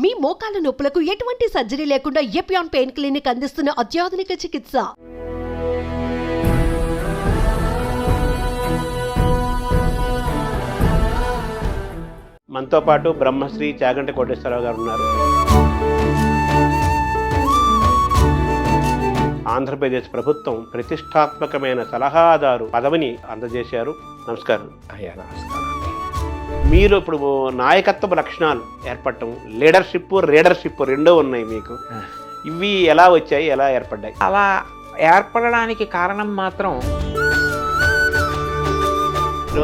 మీ మోకాల నొప్పులకు ఎటువంటి సర్జరీ లేకుండా ఎపియాన్ పెయిన్ క్లినిక్ అందిస్తున్న అత్యాధునిక చికిత్స. మనతో పాటు బ్రహ్మశ్రీ చాగంటి కోటేశ్వరరావు గారు ఉన్నారు. ఆంధ్రప్రదేశ్ ప్రభుత్వం ప్రతిష్టాత్మకమైన సలహాదారు పదవిని అందజేశారు. నమస్కారం. అయ్యా నమస్కారం. మీరు ఇప్పుడు నాయకత్వ లక్షణాలు ఏర్పడటం, రీడర్షిప్ రెండూ ఉన్నాయి మీకు. ఇవి ఎలా వచ్చాయి, ఎలా ఏర్పడ్డాయి? అలా ఏర్పడడానికి కారణం మాత్రం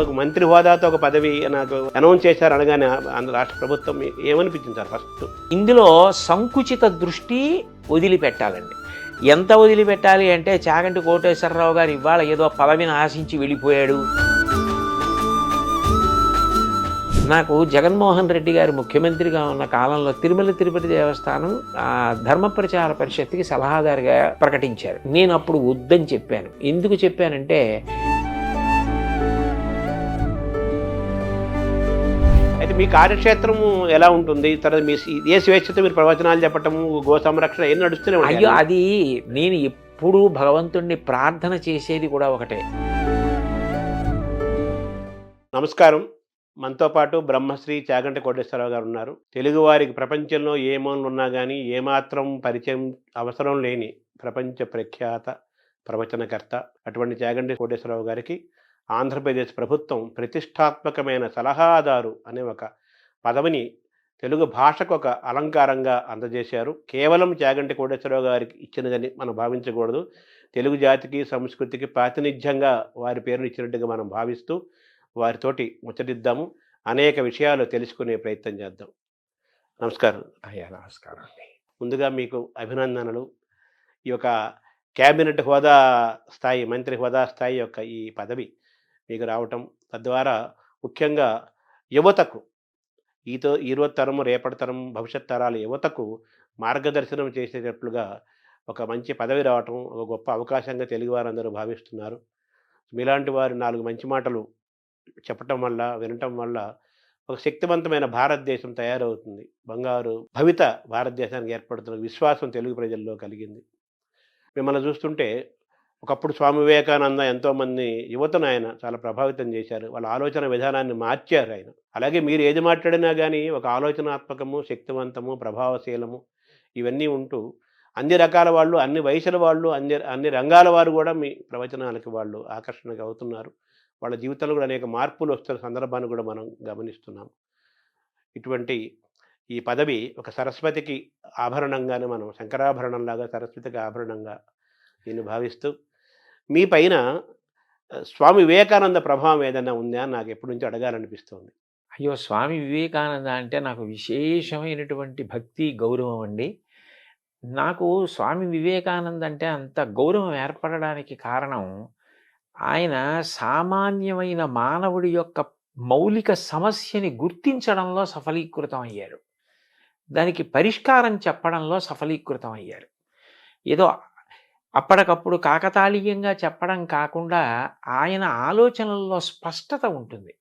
ఒక మంత్రి హోదాతో ఒక పదవి నాకు అనౌన్స్ చేశారు అనగానే ఆంధ్ర రాష్ట్ర ప్రభుత్వం ఏమనిపించింది సార్? ఫస్ట్ ఇందులో సంకుచిత దృష్టి వదిలిపెట్టాలండి. ఎంత వదిలిపెట్టాలి అంటే, చాగంటి కోటేశ్వరరావు గారు ఇవాళ ఏదో పదవిని ఆశించి వెళ్ళిపోయాడు. నాకు జగన్మోహన్ రెడ్డి గారు ముఖ్యమంత్రిగా ఉన్న కాలంలో తిరుమల తిరుపతి దేవస్థానం ధర్మ ప్రచార పరిషత్తుకి సలహాదారుగా ప్రకటించారు. నేను అప్పుడు వద్దని చెప్పాను. ఎందుకు చెప్పానంటే, అయితే మీ కార్యక్షేత్రము ఎలా ఉంటుంది? తర్వాత మీ ఏ స్వేచ్ఛతో మీరు ప్రవచనాలు చెప్పటము, గో సంరక్షణ ఏం నడుస్తూనే ఉంటాయి. అయ్యో, అది నేను ఎప్పుడూ భగవంతుణ్ణి ప్రార్థన చేసేది కూడా ఒకటే. నమస్కారం. మనతో పాటు బ్రహ్మశ్రీ చాగంటి కోటేశ్వరరావు గారు ఉన్నారు. తెలుగువారికి ప్రపంచంలో ఏ మూలలు ఉన్నా కానీ ఏమాత్రం పరిచయం అవసరం లేని ప్రపంచ ప్రఖ్యాత ప్రవచనకర్త. అటువంటి చాగంటి కోటేశ్వరరావు గారికి ఆంధ్రప్రదేశ్ ప్రభుత్వం ప్రతిష్టాత్మకమైన సలహాదారు అనే ఒక పదవిని తెలుగు భాషకు ఒక అలంకారంగా అందజేశారు. కేవలం చాగంటి కోటేశ్వరరావు గారికి ఇచ్చినదని మనం భావించకూడదు. తెలుగు జాతికి, సంస్కృతికి ప్రాతినిధ్యంగా వారి పేరును ఇచ్చినట్టుగా మనం భావిస్తూ వారితోటి ముచ్చటిద్దాము. అనేక విషయాలు తెలుసుకునే ప్రయత్నం చేద్దాం. నమస్కారం. అయ్యా నమస్కారం అండి. ముందుగా మీకు అభినందనలు. ఈ యొక్క క్యాబినెట్ హోదా స్థాయి, మంత్రి హోదా స్థాయి యొక్క ఈ పదవి మీకు రావటం, తద్వారా ముఖ్యంగా యువతకు, ఈరోజు తరం, రేపటి తరం, భవిష్యత్ తరాల యువతకు మార్గదర్శనం చేసేటట్లుగా ఒక మంచి పదవి రావటం ఒక గొప్ప అవకాశంగా తెలుగు వారందరూ భావిస్తున్నారు. మీలాంటి వారు 4 మంచి మాటలు చెప్పటం వల్ల, వినటం వల్ల ఒక శక్తివంతమైన భారతదేశం తయారవుతుంది. బంగారు భవిత భారతదేశానికి ఏర్పడుతున్న విశ్వాసం తెలుగు ప్రజల్లో కలిగింది. మిమ్మల్ని చూస్తుంటే ఒకప్పుడు స్వామి వివేకానంద ఎంతోమంది యువతను ఆయన చాలా ప్రభావితం చేశారు. వాళ్ళ ఆలోచన విధానాన్ని మార్చారు ఆయన. అలాగే మీరు ఏది మాట్లాడినా కానీ ఒక ఆలోచనాత్మకము, శక్తివంతము, ప్రభావశీలము ఇవన్నీ ఉంటూ అన్ని రకాల వాళ్ళు, అన్ని వయసుల వాళ్ళు, అన్ని రంగాల వారు కూడా మీ ప్రవచనాలకి వాళ్ళు ఆకర్షణగా అవుతున్నారు. వాళ్ళ జీవితంలో కూడా అనేక మార్పులు వస్తున్న సందర్భాన్ని కూడా మనం గమనిస్తున్నాం. ఇటువంటి ఈ పదవి ఒక సరస్వతికి ఆభరణంగానే, మనం శంకరాభరణంలాగా సరస్వతికి ఆభరణంగా దీన్ని భావిస్తూ, మీ పైన స్వామి వివేకానంద ప్రభావం ఏదైనా ఉందా అని నాకు ఎప్పటి నుంచి అడగాలనిపిస్తుంది. అయ్యో, స్వామి వివేకానంద అంటే నాకు విశేషమైనటువంటి భక్తి, గౌరవం అండి. నాకు స్వామి వివేకానంద అంటే అంత గౌరవం ఏర్పడడానికి కారణం, ఆయన సామాన్యమైన మానవుడి యొక్క మౌలిక సమస్యని గుర్తించడంలో సఫలీకృతం అయ్యారు. దానికి పరిష్కారం చెప్పడంలో సఫలీకృతం అయ్యారు. ఏదో అప్పటికప్పుడు కాకతాళీయంగా చెప్పడం కాకుండా ఆయన ఆలోచనల్లో స్పష్టత ఉంటుంది.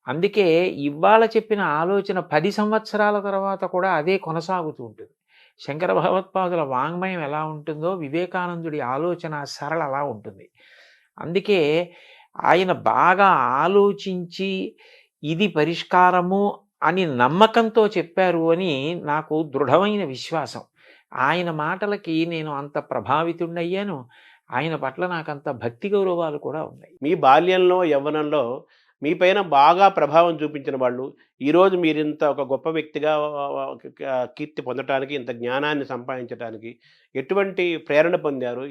అందుకే ఇవాళ చెప్పిన ఆలోచన 10 సంవత్సరాల తర్వాత కూడా అదే కొనసాగుతూ ఉంటుంది. శంకర భగవత్పాదుల వాంగ్మయం ఎలా ఉంటుందో వివేకానందుడి ఆలోచన సరళ అలా ఉంటుంది. అందుకే ఆయన బాగా ఆలోచించి ఇది పరిష్కారము అని నమ్మకంతో చెప్పారు అని నాకు దృఢమైన విశ్వాసం. ఆయన మాటలకి నేను అంత ప్రభావితుడయ్యాను. ఆయన పట్ల నాకు అంత భక్తి గౌరవాలు కూడా ఉన్నాయి. మీ బాల్యంలో, యవ్వనంలో మీ పైన బాగా ప్రభావం చూపించిన వాళ్ళు, ఈరోజు మీరింత ఒక గొప్ప వ్యక్తిగా కీర్తి పొందటానికి, ఇంత జ్ఞానాన్ని సంపాదించడానికి ఎటువంటి ప్రేరణ పొందారు?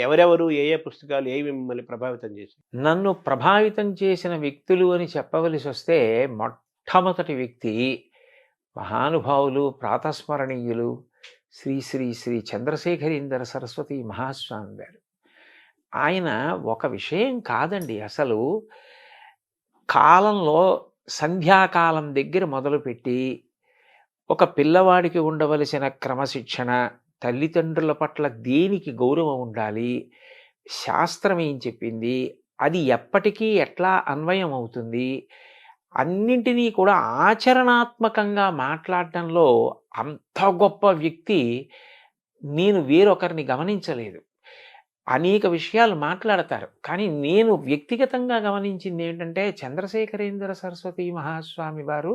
ఎవరెవరు, ఏ ఏ పుస్తకాలు ఏవి మిమ్మల్ని ప్రభావితం చేశాయి? నన్ను ప్రభావితం చేసిన వ్యక్తులు అని చెప్పవలసి వస్తే, మొట్టమొదటి వ్యక్తి మహానుభావులు, ప్రాతస్మరణీయులు శ్రీ శ్రీ శ్రీ చంద్రశేఖరేంద్ర సరస్వతి మహాస్వామి గారు. ఆయన ఒక విషయం కాదండి, అసలు కాలంలో సంధ్యాకాలం దగ్గర మొదలుపెట్టి ఒక పిల్లవాడికి ఉండవలసిన క్రమశిక్షణ, తల్లిదండ్రుల పట్ల దేనికి గౌరవం ఉండాలి, శాస్త్రం ఏం చెప్పింది, అది ఎప్పటికీ ఎట్లా అన్వయం అవుతుంది, అన్నింటినీ కూడా ఆచరణాత్మకంగా మాట్లాడటంలో అంత గొప్ప వ్యక్తి నేను వేరొకరిని గమనించలేదు. అనేక విషయాలు మాట్లాడతారు. కానీ నేను వ్యక్తిగతంగా గమనించింది ఏంటంటే, చంద్రశేఖరేంద్ర సరస్వతి మహాస్వామి వారు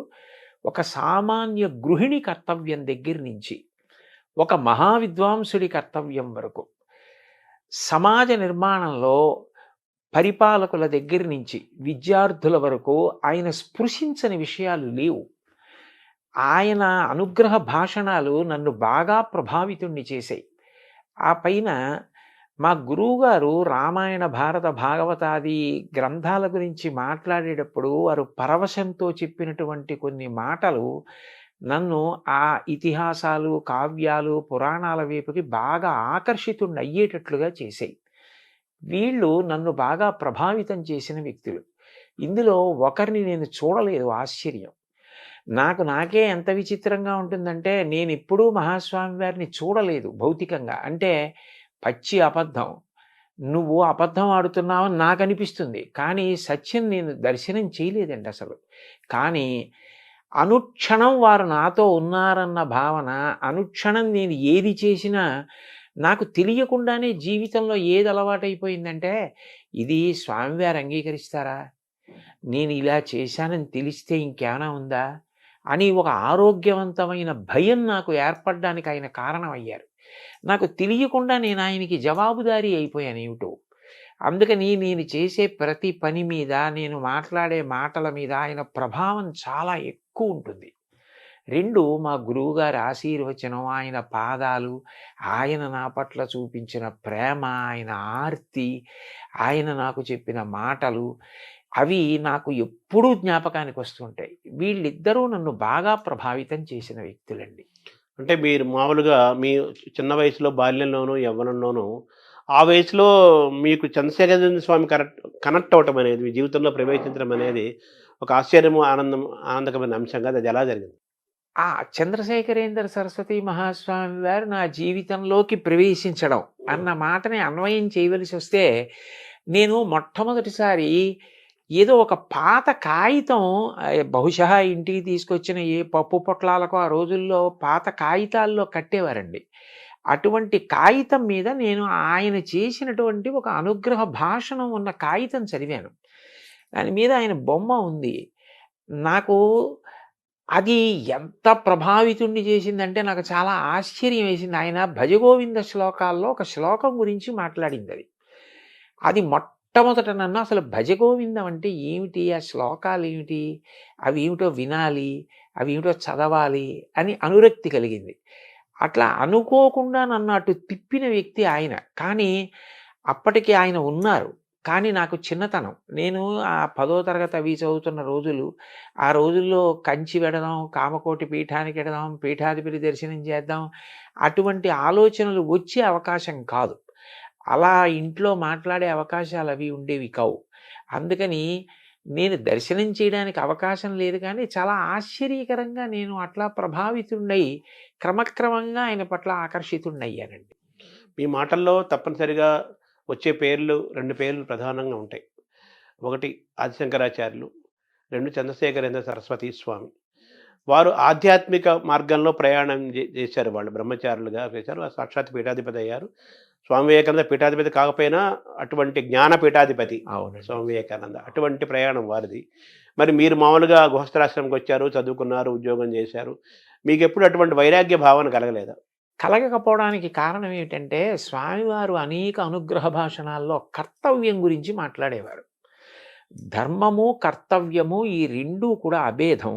ఒక సామాన్య గృహిణి కర్తవ్యం దగ్గర నుంచి, ఒక మహావిద్వాంసుడి కర్తవ్యం వరకు, సమాజ నిర్మాణంలో పరిపాలకుల దగ్గర నుంచి విద్యార్థుల వరకు ఆయన స్పృశించని విషయాలు లేవు. ఆయన అనుగ్రహ భాషణాలు నన్ను బాగా ప్రభావితుణ్ణి చేశాయి. ఆ పైన మా గురువుగారు రామాయణ, భారత, భాగవతాది గ్రంథాల గురించి మాట్లాడేటప్పుడు వారు పరవశంతో చెప్పినటువంటి కొన్ని మాటలు నన్ను ఆ ఇతిహాసాలు, కావ్యాలు, పురాణాల వైపుకి బాగా ఆకర్షితుణ్ణి అయ్యేటట్లుగా చేశాయి. వీళ్ళు నన్ను బాగా ప్రభావితం చేసిన వ్యక్తులు. ఇందులో ఒకరిని నేను చూడలేదు. ఆశ్చర్యం. నాకే ఎంత విచిత్రంగా ఉంటుందంటే, నేనెప్పుడూ మహాస్వామి వారిని చూడలేదు భౌతికంగా. అంటే పచ్చి అబద్ధం. నువ్వు అబద్ధం ఆడుతున్నావని నాకు అనిపిస్తుంది. కానీ సత్యం నేను దర్శనం చేయలేదండి అసలు. కానీ అనుక్షణం వారు నాతో ఉన్నారన్న భావన, అనుక్షణం నేను ఏది చేసినా నాకు తెలియకుండానే జీవితంలో ఏది అలవాటైపోయిందంటే, ఇది స్వామివారు అంగీకరిస్తారా? నేను ఇలా చేశానని తెలిస్తే ఇంకేమైనా ఉందా అని ఒక ఆరోగ్యవంతమైన భయం నాకు ఏర్పడడానికి ఆయన కారణం అయ్యారు. నాకు తెలియకుండా నేను ఆయనకి జవాబుదారీ అయిపోయాను ఏమిటో. అందుకని నేను చేసే ప్రతి పని మీద, నేను మాట్లాడే మాటల మీద ఆయన ప్రభావం చాలా ఎక్కువ ఉంటుంది. 2 మా గురువుగారి ఆశీర్వచనం, ఆయన పాదాలు, ఆయన నా పట్ల చూపించిన ప్రేమ, ఆయన ఆర్తి, ఆయన నాకు చెప్పిన మాటలు, అవి నాకు ఎప్పుడూ జ్ఞాపకానికి వస్తుంటాయి. వీళ్ళిద్దరూ నన్ను బాగా ప్రభావితం చేసిన వ్యక్తులండి. అంటే మీరు మామూలుగా మీ చిన్న వయసులో, బాల్యంలోనూ, యవ్వనంలోనూ ఆ వయసులో మీకు చంద్రశేఖరేంద్ర స్వామి కనెక్ట్ అవ్వటం అనేది, మీ జీవితంలో ప్రవేశించడం అనేది ఒక ఆశ్చర్యము, ఆనందకరమైన అంశంగా అది ఎలా జరిగింది? ఆ చంద్రశేఖరేంద్ర సరస్వతి మహాస్వామి వారు నా జీవితంలోకి ప్రవేశించడం అన్న మాటని అన్వయం చేయవలసి వస్తే, నేను మొట్టమొదటిసారి ఏదో ఒక పాత కాగితం, బహుశా ఇంటికి తీసుకొచ్చిన ఏ పప్పు పొట్లాలకు ఆ రోజుల్లో పాత కాగితాల్లో కట్టేవారండి. అటువంటి కాగితం మీద నేను ఆయన చేసినటువంటి ఒక అనుగ్రహ భాషణం ఉన్న కాగితం చదివాను. దాని మీద ఆయన బొమ్మ ఉంది. నాకు అది ఎంత ప్రభావితుణ్ణి చేసిందంటే, నాకు చాలా ఆశ్చర్యం వేసింది. ఆయన భజగోవింద శ్లోకాల్లో ఒక శ్లోకం గురించి మాట్లాడింది. అది మొట్టమొదట నన్ను అసలు భజగోవిందం అంటే ఏమిటి, ఆ శ్లోకాలు ఏమిటి, అవి ఏమిటో వినాలి, అవి ఏమిటో చదవాలి అని అనురక్తి కలిగింది. అట్లా అనుకోకుండా నన్ను అటు తిప్పిన వ్యక్తి ఆయన. కానీ అప్పటికి ఆయన ఉన్నారు. కానీ నాకు చిన్నతనం. నేను ఆ 10వ తరగతి అవి చదువుతున్న రోజులు. ఆ రోజుల్లో కంచి వెడదాం, కామకోటి పీఠానికి వెడదాం, పీఠాధిపతి దర్శనం చేద్దాం, అటువంటి ఆలోచనలు వచ్చే అవకాశం కాదు. అలా ఇంట్లో మాట్లాడే అవకాశాలు అవి ఉండేవి కావు. అందుకని నేను దర్శనం చేయడానికి అవకాశం లేదు. కానీ చాలా ఆశ్చర్యకరంగా నేను అట్లా ప్రభావితున్నై క్రమక్రమంగా ఆయన పట్ల ఆకర్షితున్నయ్యానండి. మీ మాటల్లో తప్పనిసరిగా వచ్చే పేర్లు, 2 పేర్లు ప్రధానంగా ఉంటాయి. ఒకటి ఆదిశంకరాచార్యులు, 2 చంద్రశేఖరేంద్ర సరస్వతి స్వామి. వారు ఆధ్యాత్మిక మార్గంలో ప్రయాణం చేశారు. వాళ్ళు బ్రహ్మచారులుగా చేశారు. సాక్షాత్ పీఠాధిపతి అయ్యారు. స్వామి వివేకానంద పీఠాధిపతి కాకపోయినా అటువంటి జ్ఞాన పీఠాధిపతి స్వామి వివేకానంద. అటువంటి ప్రయాణం వారిది. మరి మీరు మామూలుగా గృహస్థాశ్రమంకి వచ్చారు, చదువుకున్నారు, ఉద్యోగం చేశారు. మీకు ఎప్పుడు అటువంటి వైరాగ్య భావన కలగలేదా? కలగకపోవడానికి కారణం ఏమిటంటే, స్వామివారు అనేక అనుగ్రహ భాషణాల్లో కర్తవ్యం గురించి మాట్లాడేవారు. ధర్మము, కర్తవ్యము ఈ 2 కూడా అభేదం.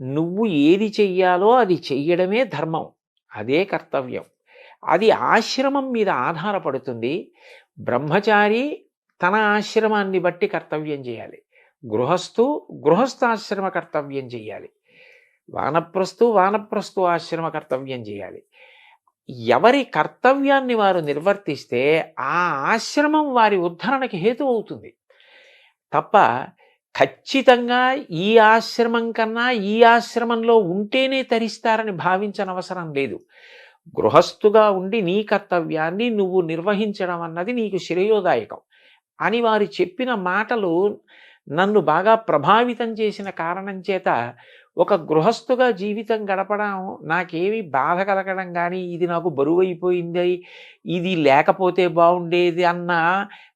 నువ్వు ఏది చెయ్యాలో అది చెయ్యడమే ధర్మం, అదే కర్తవ్యం. అది ఆశ్రమం మీద ఆధారపడుతుంది. బ్రహ్మచారి తన ఆశ్రమాన్ని బట్టి కర్తవ్యం చేయాలి. గృహస్థాశ్రమ కర్తవ్యం చేయాలి. వానప్రస్థు ఆశ్రమ కర్తవ్యం చేయాలి. ఎవరి కర్తవ్యాన్ని వారు నిర్వర్తిస్తే ఆ ఆశ్రమం వారి ఉద్ధరణకి హేతు అవుతుంది తప్ప, ఖచ్చితంగా ఈ ఆశ్రమం కన్నా ఈ ఆశ్రమంలో ఉంటేనే తరిస్తారని భావించనవసరం లేదు. గృహస్థుగా ఉండి నీ కర్తవ్యాన్ని నువ్వు నిర్వహించడం అన్నది నీకు శ్రేయోదాయకం అని వారు చెప్పిన మాటలు నన్ను బాగా ప్రభావితం చేసిన కారణం చేత ఒక గృహస్థుగా జీవితం గడపడం నాకేమి బాధ కలగడం కానీ, ఇది నాకు బరువైపోయింది, ఇది లేకపోతే బాగుండేది అన్న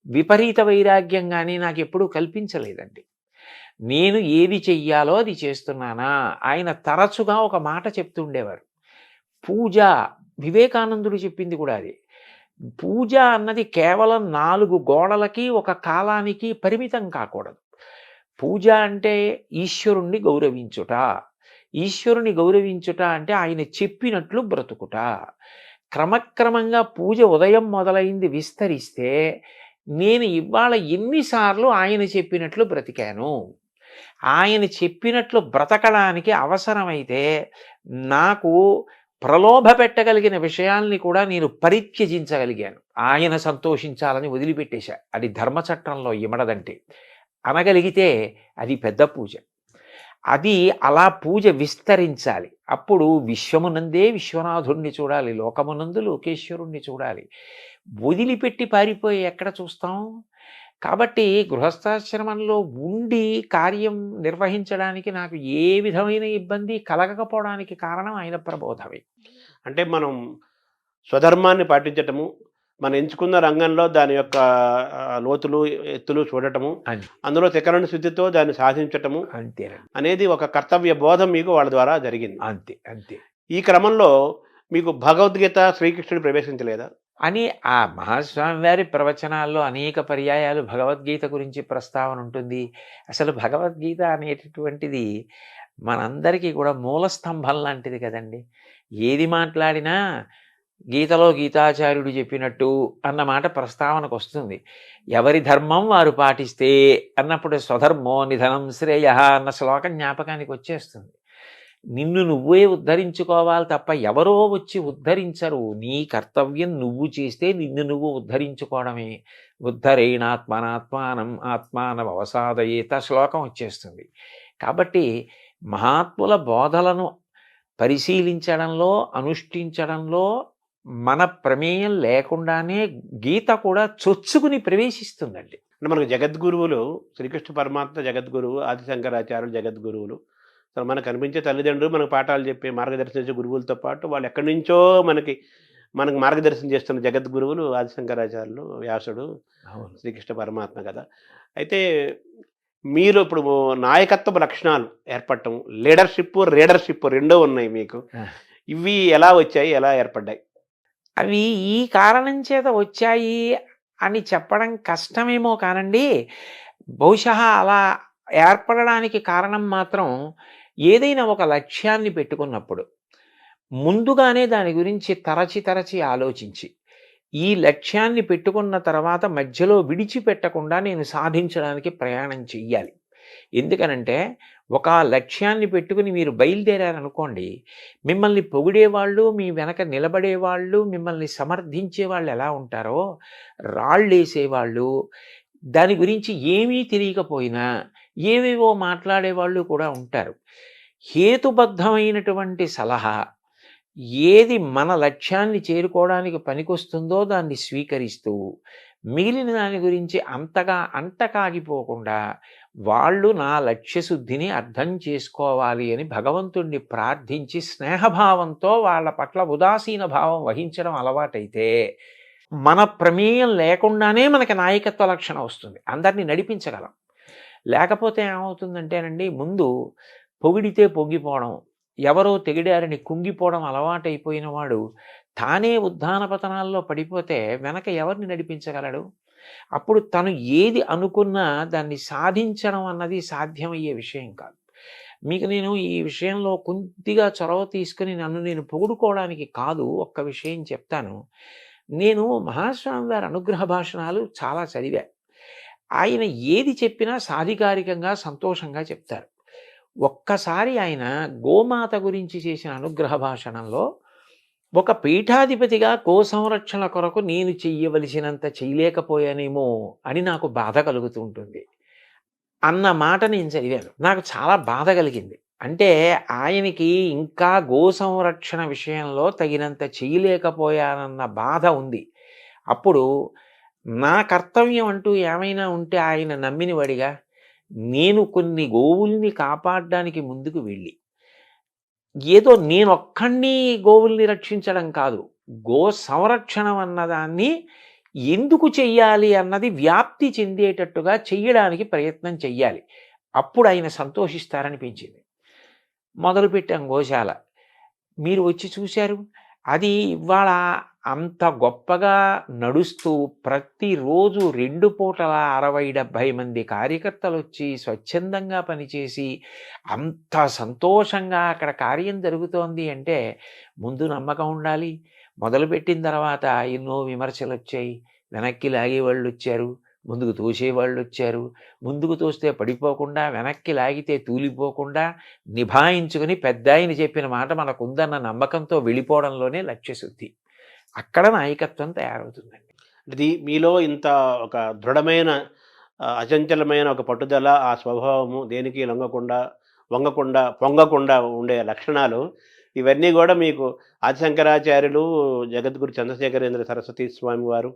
విపరీత వైరాగ్యం కానీ నాకెప్పుడూ కల్పించలేదండి. నేను ఏది చెయ్యాలో అది చేస్తున్నానా. ఆయన తరచుగా ఒక మాట చెప్తుండేవారు, పూజ, వివేకానందుడు చెప్పింది కూడా అది. పూజ అన్నది కేవలం 4 గోడలకి ఒక కాలానికి పరిమితం కాకూడదు. పూజ అంటే ఈశ్వరుణ్ణి గౌరవించుట. ఈశ్వరుని గౌరవించుట అంటే ఆయన చెప్పినట్లు బ్రతుకుట. క్రమక్రమంగా పూజ ఉదయం మొదలైంది విస్తరిస్తే నేను ఇవాళ ఎన్నిసార్లు ఆయన చెప్పినట్లు బ్రతికాను. ఆయన చెప్పినట్లు బ్రతకడానికి అవసరమైతే నాకు ప్రలోభ పెట్టగలిగిన విషయాల్ని కూడా నేను పరిత్యజించగలిగాను. ఆయన సంతోషించాలని వదిలిపెట్టేశా. అది ధర్మచట్రంలో ఇమడదంటే అనగలిగితే అది పెద్ద పూజ. అది అలా పూజ విస్తరించాలి. అప్పుడు విశ్వమునందే విశ్వనాథుణ్ణి చూడాలి, లోకమునందు లోకేశ్వరుణ్ణి చూడాలి. వదిలిపెట్టి పారిపోయి ఎక్కడ చూస్తాం? కాబట్టి గృహస్థాశ్రమంలో ఉండి కార్యం నిర్వహించడానికి నాకు ఏ విధమైన ఇబ్బంది కలగకపోవడానికి కారణం ఆయన ప్రబోధమే. అంటే మనం స్వధర్మాన్ని పాటించటము, మనం ఎంచుకున్న రంగంలో దాని యొక్క లోతులు ఎత్తులు చూడటము, అని అందులో త్రికరణ శుద్ధితో దాన్ని సాధించటము అంతేనండి. అనేది ఒక కర్తవ్య బోధం మీకు వాళ్ళ ద్వారా జరిగింది. అంతే అంతే ఈ క్రమంలో మీకు భగవద్గీత శ్రీకృష్ణుడు ప్రవేశించలేదా? అని ఆ మహాస్వామి వారి ప్రవచనాల్లో అనేక పర్యాయాలు భగవద్గీత గురించి ప్రస్తావన ఉంటుంది. అసలు భగవద్గీత అనేటటువంటిది మనందరికీ కూడా మూలస్తంభం లాంటిది కదండి. ఏది మాట్లాడినా గీతలో గీతాచార్యుడు చెప్పినట్టు అన్న మాట ప్రస్తావనకు వస్తుంది. ఎవరి ధర్మం వారు పాటిస్తే అన్నప్పుడు స్వధర్మో నిధనం శ్రేయ అన్న శ్లోకం జ్ఞాపకానికి వచ్చేస్తుంది. నిన్ను నువ్వే ఉద్ధరించుకోవాలి తప్ప ఎవరో వచ్చి ఉద్ధరించరు. నీ కర్తవ్యం నువ్వు చేస్తే నిన్ను నువ్వు ఉద్ధరించుకోవడమే. ఉద్ధరేణాత్మనాత్మానం ఆత్మానవసాదయేత శ్లోకం వచ్చేస్తుంది. కాబట్టి మహాత్ముల బోధలను పరిశీలించడంలో, అనుష్ఠించడంలో మన ప్రమేయం లేకుండానే గీత కూడా చొచ్చుకుని ప్రవేశిస్తుందండి. అంటే మనకు జగద్గురువులు శ్రీకృష్ణ పరమాత్మ జగద్గురువు, ఆదిశంకరాచార్యులు జగద్గురువులు. అసలు మనకు కనిపించే తల్లిదండ్రులు మనకు పాఠాలు చెప్పే మార్గదర్శించే గురువులతో పాటు వాళ్ళు ఎక్కడి నుంచో మనకు మార్గదర్శనం చేస్తున్న జగద్గురువులు ఆదిశంకరాచార్యులు, వ్యాసుడు, శ్రీకృష్ణ పరమాత్మ కదా. అయితే మీరు ఇప్పుడు నాయకత్వ లక్షణాలు ఏర్పడటం, రీడర్షిప్ రెండో ఉన్నాయి మీకు. ఇవి ఎలా వచ్చాయి, ఎలా ఏర్పడ్డాయి? అవి ఈ కారణం చేత వచ్చాయి అని చెప్పడం కష్టమేమో కానండి, బహుశా అలా ఏర్పడడానికి కారణం మాత్రం ఏదైనా ఒక లక్ష్యాన్ని పెట్టుకున్నప్పుడు ముందుగానే దాని గురించి తరచి ఆలోచించి, ఈ లక్ష్యాన్ని పెట్టుకున్న తర్వాత మధ్యలో విడిచిపెట్టకుండా నేను సాధించడానికి ప్రయాణం చెయ్యాలి. ఎందుకనంటే ఒక లక్ష్యాన్ని పెట్టుకుని మీరు బయలుదేరారనుకోండి, మిమ్మల్ని పొగిడేవాళ్ళు, మీ వెనక నిలబడేవాళ్ళు, మిమ్మల్ని సమర్థించే వాళ్ళు ఎలా ఉంటారో, రాళ్ళేసేవాళ్ళు, దాని గురించి ఏమీ తెలియకపోయినా ఏవేవో మాట్లాడేవాళ్ళు కూడా ఉంటారు. హేతుబద్ధమైనటువంటి సలహా ఏది మన లక్ష్యాన్ని చేరుకోవడానికి పనికొస్తుందో దాన్ని స్వీకరిస్తూ, మిగిలిన దాని గురించి అంతగా అంటకాగిపోకుండా వాళ్ళు నా లక్ష్యశుద్ధిని అర్థం చేసుకోవాలి అని భగవంతుణ్ణి ప్రార్థించి స్నేహభావంతో వాళ్ళ పట్ల ఉదాసీన భావం వహించడం అలవాటైతే మన ప్రమేయం లేకుండానే మనకి నాయకత్వ లక్షణం వస్తుంది. అందరినీ నడిపించగలం. లేకపోతే ఏమవుతుందంటేనండి, ముందు పొగిడితే పొంగిపోవడం, ఎవరో తెగిడారని కుంగిపోవడం అలవాటైపోయిన వాడు తానే ఉద్ధాన పతనాల్లో పడిపోతే వెనక ఎవరిని నడిపించగలడు? అప్పుడు తను ఏది అనుకున్నా దాన్ని సాధించడం అన్నది సాధ్యమయ్యే విషయం కాదు. మీకు నేను ఈ విషయంలో కొద్దిగా చొరవ తీసుకుని నన్ను నేను పొగుడుకోవడానికి కాదు, ఒక్క విషయం చెప్తాను. నేను మహాస్వామి వారి అనుగ్రహ భాషణాలు చాలా చదివా. ఆయన ఏది చెప్పినా సాధికారికంగా సంతోషంగా చెప్తారు. ఒక్కసారి ఆయన గోమాత గురించి చేసిన అనుగ్రహ భాషణంలో, ఒక పీఠాధిపతిగా గో సంరక్షణ కొరకు నేను చెయ్యవలసినంత చేయలేకపోయానేమో అని నాకు బాధ కలుగుతూ ఉంటుంది అన్న మాట నేను చదివాను. నాకు చాలా బాధ కలిగింది. అంటే ఆయనకి ఇంకా గో సంరక్షణ విషయంలో తగినంత చేయలేకపోయానన్న బాధ ఉంది. అప్పుడు నా కర్తవ్యం అంటూ ఏమైనా ఉంటే ఆయన నమ్మినవాడిగా, నేను కొన్ని గోవుల్ని కాపాడడానికి ముందుకు వెళ్ళి ఏదో నేనొక్కడిని గోవుల్ని రక్షించడం కాదు, గో సంరక్షణం అన్నదాన్ని ఎందుకు చెయ్యాలి అన్నది వ్యాప్తి చెందేటట్టుగా చెయ్యడానికి ప్రయత్నం చెయ్యాలి. అప్పుడు ఆయన సంతోషిస్తారనిపించింది. మొదలుపెట్టాం గోశాల. మీరు వచ్చి చూశారు. అది ఇవాళ అంత గొప్పగా నడుస్తూ ప్రతిరోజు 2 పూటల 60-70 మంది కార్యకర్తలు వచ్చి స్వచ్ఛందంగా పనిచేసి అంత సంతోషంగా అక్కడ కార్యం జరుగుతోంది అంటే ముందు నమ్మకం ఉండాలి. మొదలుపెట్టిన తర్వాత ఎన్నో విమర్శలు వచ్చాయి. వెనక్కి లాగేవాళ్ళు వచ్చారు, ముందుకు తోసేవాళ్ళు వచ్చారు. ముందుకు తోస్తే పడిపోకుండా, వెనక్కి లాగితే తూలిపోకుండా నిభాయించుకుని పెద్దాయన చెప్పిన మాట మనకుందన్న నమ్మకంతో వెళ్ళిపోవడంలోనే లక్ష్యశుద్ధి. అక్కడ నాయకత్వం తయారవుతుందండి. ఇది మీలో ఇంత ఒక దృఢమైన అచంచలమైన ఒక పట్టుదల, ఆ స్వభావము, దేనికి వంగకుండా పొంగకుండా ఉండే లక్షణాలు, ఇవన్నీ కూడా మీకు ఆదిశంకరాచార్యులు, జగద్గురు చంద్రశేఖరేంద్ర సరస్వతి స్వామి వారు,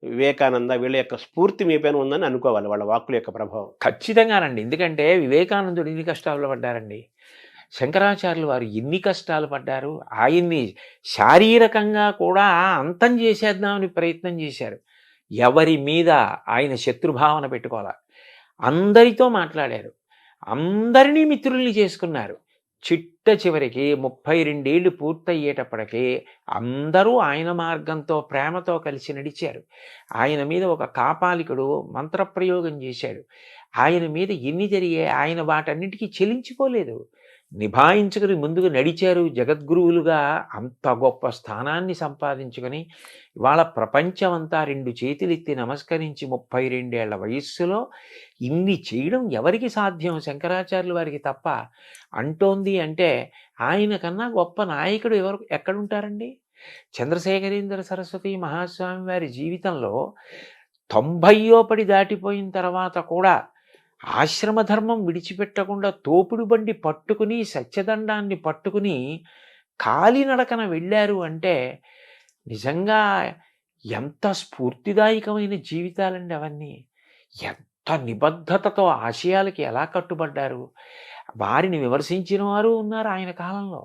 వివేకానంద వీళ్ళ యొక్క స్ఫూర్తి మీ పైన ఉందని అనుకోవాలి, వాళ్ళ వాక్కుల యొక్క ప్రభావం. ఖచ్చితంగానండి. ఎందుకంటే వివేకానందుడు ఎన్ని కష్టాలు పడ్డారండి, శంకరాచార్యులు వారు ఎన్ని కష్టాలు పడ్డారు. ఆయన్ని శారీరకంగా కూడా అంతం చేసేద్దామని ప్రయత్నం చేశారు. ఎవరి మీద ఆయన శత్రుభావన పెట్టుకోవాలి. అందరితో మాట్లాడారు, అందరినీ మిత్రుల్ని చేసుకున్నారు. చివరికి 32 ఏళ్ళు పూర్తయ్యేటప్పటికీ అందరూ ఆయన మార్గంతో ప్రేమతో కలిసి నడిచారు. ఆయన మీద ఒక కాపాలికుడు మంత్రప్రయోగం చేశాడు. ఆయన మీద ఎన్ని జరిగాయి, ఆయన వాటన్నిటికీ చెలించిపోలేదు. నిభాయించుకుని ముందుకు నడిచారు. జగద్గురువులుగా అంత గొప్ప స్థానాన్ని సంపాదించుకొని ఇవాళ ప్రపంచమంతా 2 చేతులెత్తి నమస్కరించి 32 ఏళ్ల వయస్సులో ఇన్ని చేయడం ఎవరికి సాధ్యం? శంకరాచార్యుల వారికి తప్ప. అంటోంది అంటే ఆయన కన్నా గొప్ప నాయకుడు ఎక్కడుంటారండి? చంద్రశేఖరేంద్ర సరస్వతి మహాస్వామి వారి జీవితంలో 90 పడి దాటిపోయిన తర్వాత కూడా ఆశ్రమధర్మం విడిచిపెట్టకుండా తోపుడు బండి పట్టుకుని సత్యదండాన్ని పట్టుకుని కాలినడకన వెళ్ళారు అంటే నిజంగా ఎంత స్ఫూర్తిదాయకమైన జీవితాలండి అవన్నీ. ఎంత నిబద్ధతతో ఆశయాలకి ఎలా కట్టుబడ్డారు. వారిని విమర్శించిన వారు ఉన్నారు ఆయన కాలంలో.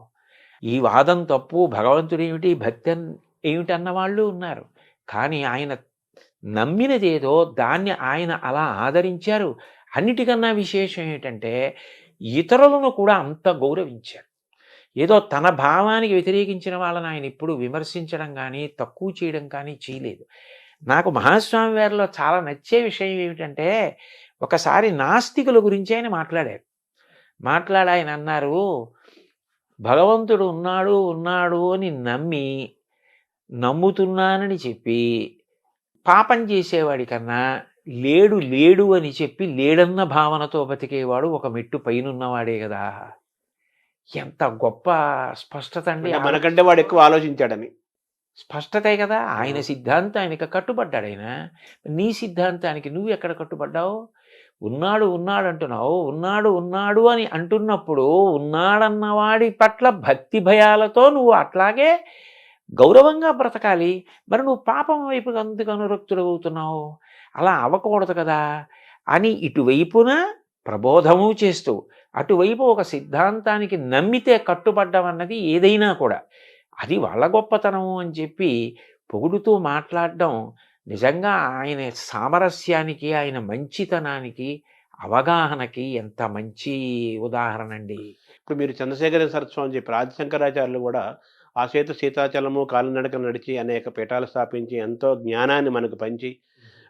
ఈ వాదం తప్పు, భగవంతుడు ఏమిటి, భక్తి ఏమిటన్న వాళ్ళు ఉన్నారు. కానీ ఆయన నమ్మినదేదో దాన్ని ఆయన అలా ఆదరించారు. అన్నిటికన్నా విశేషం ఏంటంటే ఇతరులను కూడా అంత గౌరవించారు. ఏదో తన భావానికి వ్యతిరేకించిన వాళ్ళని ఆయన ఎప్పుడు విమర్శించడం కానీ తక్కువ చేయడం కానీ చేయలేదు. నాకు మహాస్వామి వారిలో చాలా నచ్చే విషయం ఏమిటంటే ఒకసారి నాస్తికుల గురించి ఆయన మాట్లాడారు. ఆయన అన్నారు, భగవంతుడు ఉన్నాడు అని నమ్ముతున్నానని చెప్పి పాపం చేసేవాడి కన్నా లేడు అని చెప్పి లేడన్న భావనతో బతికేవాడు ఒక మెట్టు పైనున్నవాడే కదా. ఎంత గొప్ప స్పష్టత అండి. మనకంటే వాడు ఎక్కువ ఆలోచించాడని స్పష్టతే కదా. ఆయన సిద్ధాంతానికి కట్టుబడ్డాడు. ఆయన నీ సిద్ధాంతానికి నువ్వు ఎక్కడ కట్టుబడ్డావు? ఉన్నాడు అంటున్నావు. ఉన్నాడు అని అంటున్నప్పుడు ఉన్నాడన్నవాడి పట్ల భక్తి భయాలతో నువ్వు అట్లాగే గౌరవంగా బ్రతకాలి. మరి నువ్వు పాపం వైపు అందుకు అనురక్తుడవుతున్నావు. అలా అవ్వకూడదు కదా అని ఇటువైపున ప్రబోధము చేస్తూ అటువైపు ఒక సిద్ధాంతానికి నమ్మితే కట్టుబడ్డం అన్నది ఏదైనా కూడా అది వాళ్ళ గొప్పతనము అని చెప్పి పొగుడుతూ మాట్లాడడం నిజంగా ఆయన సామరస్యానికి, ఆయన మంచితనానికి, అవగాహనకి ఎంత మంచి ఉదాహరణ అండి. ఇప్పుడు మీరు చంద్రశేఖర సరస్వామి అని చెప్పి ఆదిశంకరాచార్యులు కూడా ఆ సీతాచలము కాలినడక నడిచి అనేక పీఠాలు స్థాపించి ఎంతో జ్ఞానాన్ని మనకు పంచి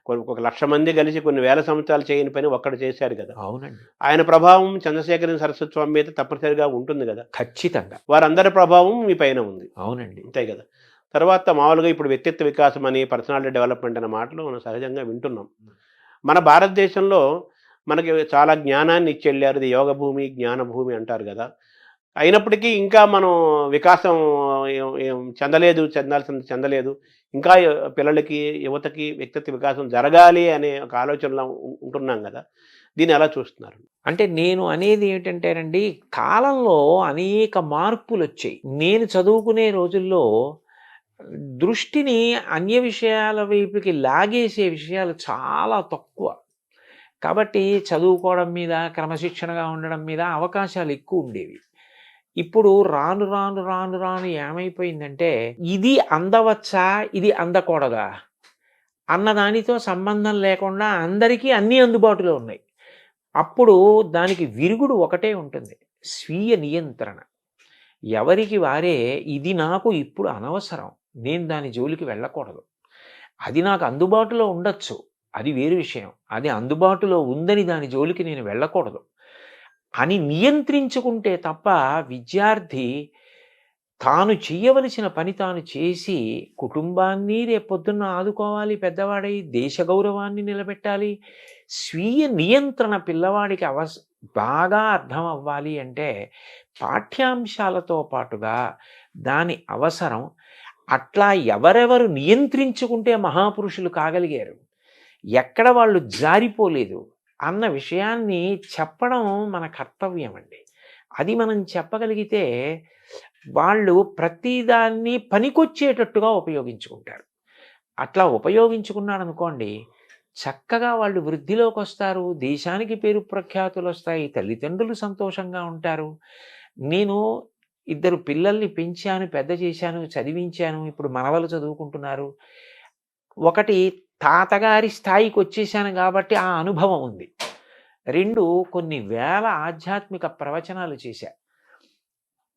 1,00,000 మంది కలిసి కొన్ని వేల సంవత్సరాలు చేయని పని ఒక్కడు చేశాడు కదా. అవునండి. ఆయన ప్రభావం చంద్రశేఖర సరస్వతి స్వామి మీద తప్పనిసరిగా ఉంటుంది కదా. ఖచ్చితంగా వారందరి ప్రభావం మీ పైన ఉంది. అవునండి. అంతే కదా. తర్వాత మామూలుగా ఇప్పుడు వ్యక్తిత్వ వికాసం అని, పర్సనాలిటీ డెవలప్మెంట్ అనే మాటలు మనం సహజంగా వింటున్నాం. మన భారతదేశంలో మనకి చాలా జ్ఞానాన్ని ఇచ్చి వెళ్ళారు. ఇది యోగ భూమి, జ్ఞాన భూమి అంటారు కదా. అయినప్పటికీ ఇంకా మనం వికాసం చెందలేదు. ఇంకా పిల్లలకి, యువతకి వ్యక్తిత్వ వికాసం జరగాలి అనే ఒక ఆలోచనలో ఉంటున్నాం కదా. దీన్ని ఎలా చూస్తున్నారు? అంటే నేను అనేది ఏమిటంటేనండి, కాలంలో అనేక మార్పులు వచ్చాయి. నేను చదువుకునే రోజుల్లో దృష్టిని అన్య విషయాల వైపుకి లాగేసే విషయాలు చాలా తక్కువ. కాబట్టి చదువుకోవడం మీద, క్రమశిక్షణగా ఉండడం మీద అవకాశాలు ఎక్కువ ఉండేవి. ఇప్పుడు రాను రాను రాను రాను ఏమైపోయిందంటే, ఇది అందవచ్చా, ఇది అందకూడదా అన్న దానితో సంబంధం లేకుండా అందరికీ అన్నీ అందుబాటులో ఉన్నాయి. అప్పుడు దానికి విరుగుడు ఒకటే ఉంటుంది, స్వీయ నియంత్రణ. ఎవరికి వారే ఇది నాకు ఇప్పుడు అనవసరం, నేను దాని జోలికి వెళ్ళకూడదు. అది నాకు అందుబాటులో ఉండొచ్చు, అది వేరు విషయం. అది అందుబాటులో ఉందని దాని జోలికి నేను వెళ్ళకూడదు అని నియంత్రించుకుంటే తప్ప విద్యార్థి తాను చేయవలసిన పని తాను చేసి కుటుంబాన్ని రేపొద్దున్న ఆదుకోవాలి, పెద్దవాడై దేశ గౌరవాన్ని నిలబెట్టాలి. స్వీయ నియంత్రణ పిల్లవాడికి బాగా అర్థం అవ్వాలి అంటే పాఠ్యాంశాలతో పాటుగా దాని అవసరం. అట్లా ఎవరెవరు నియంత్రించుకుంటే మహాపురుషులు కాగలిగారు, ఎక్కడ వాళ్ళు జారిపోలేదు అన్న విషయాన్ని చెప్పడం మన కర్తవ్యం అండి. అది మనం చెప్పగలిగితే వాళ్ళు ప్రతిదాన్ని పనికొచ్చేటట్టుగా ఉపయోగించుకుంటారు. అట్లా ఉపయోగించుకున్నాడు అనుకోండి, చక్కగా వాళ్ళు వృద్ధిలోకి వస్తారు, దేశానికి పేరు ప్రఖ్యాతులు వస్తాయి, తల్లిదండ్రులు సంతోషంగా ఉంటారు. నేను 2 పిల్లల్ని పెంచాను, పెద్ద చేశాను, చదివించాను, ఇప్పుడు మనవలు చదువుకుంటున్నారు. ఒకటి తాతగారి స్థాయికి వచ్చేసాను కాబట్టి ఆ అనుభవం ఉంది. 2 కొన్ని వేల ఆధ్యాత్మిక ప్రవచనాలు చేశా.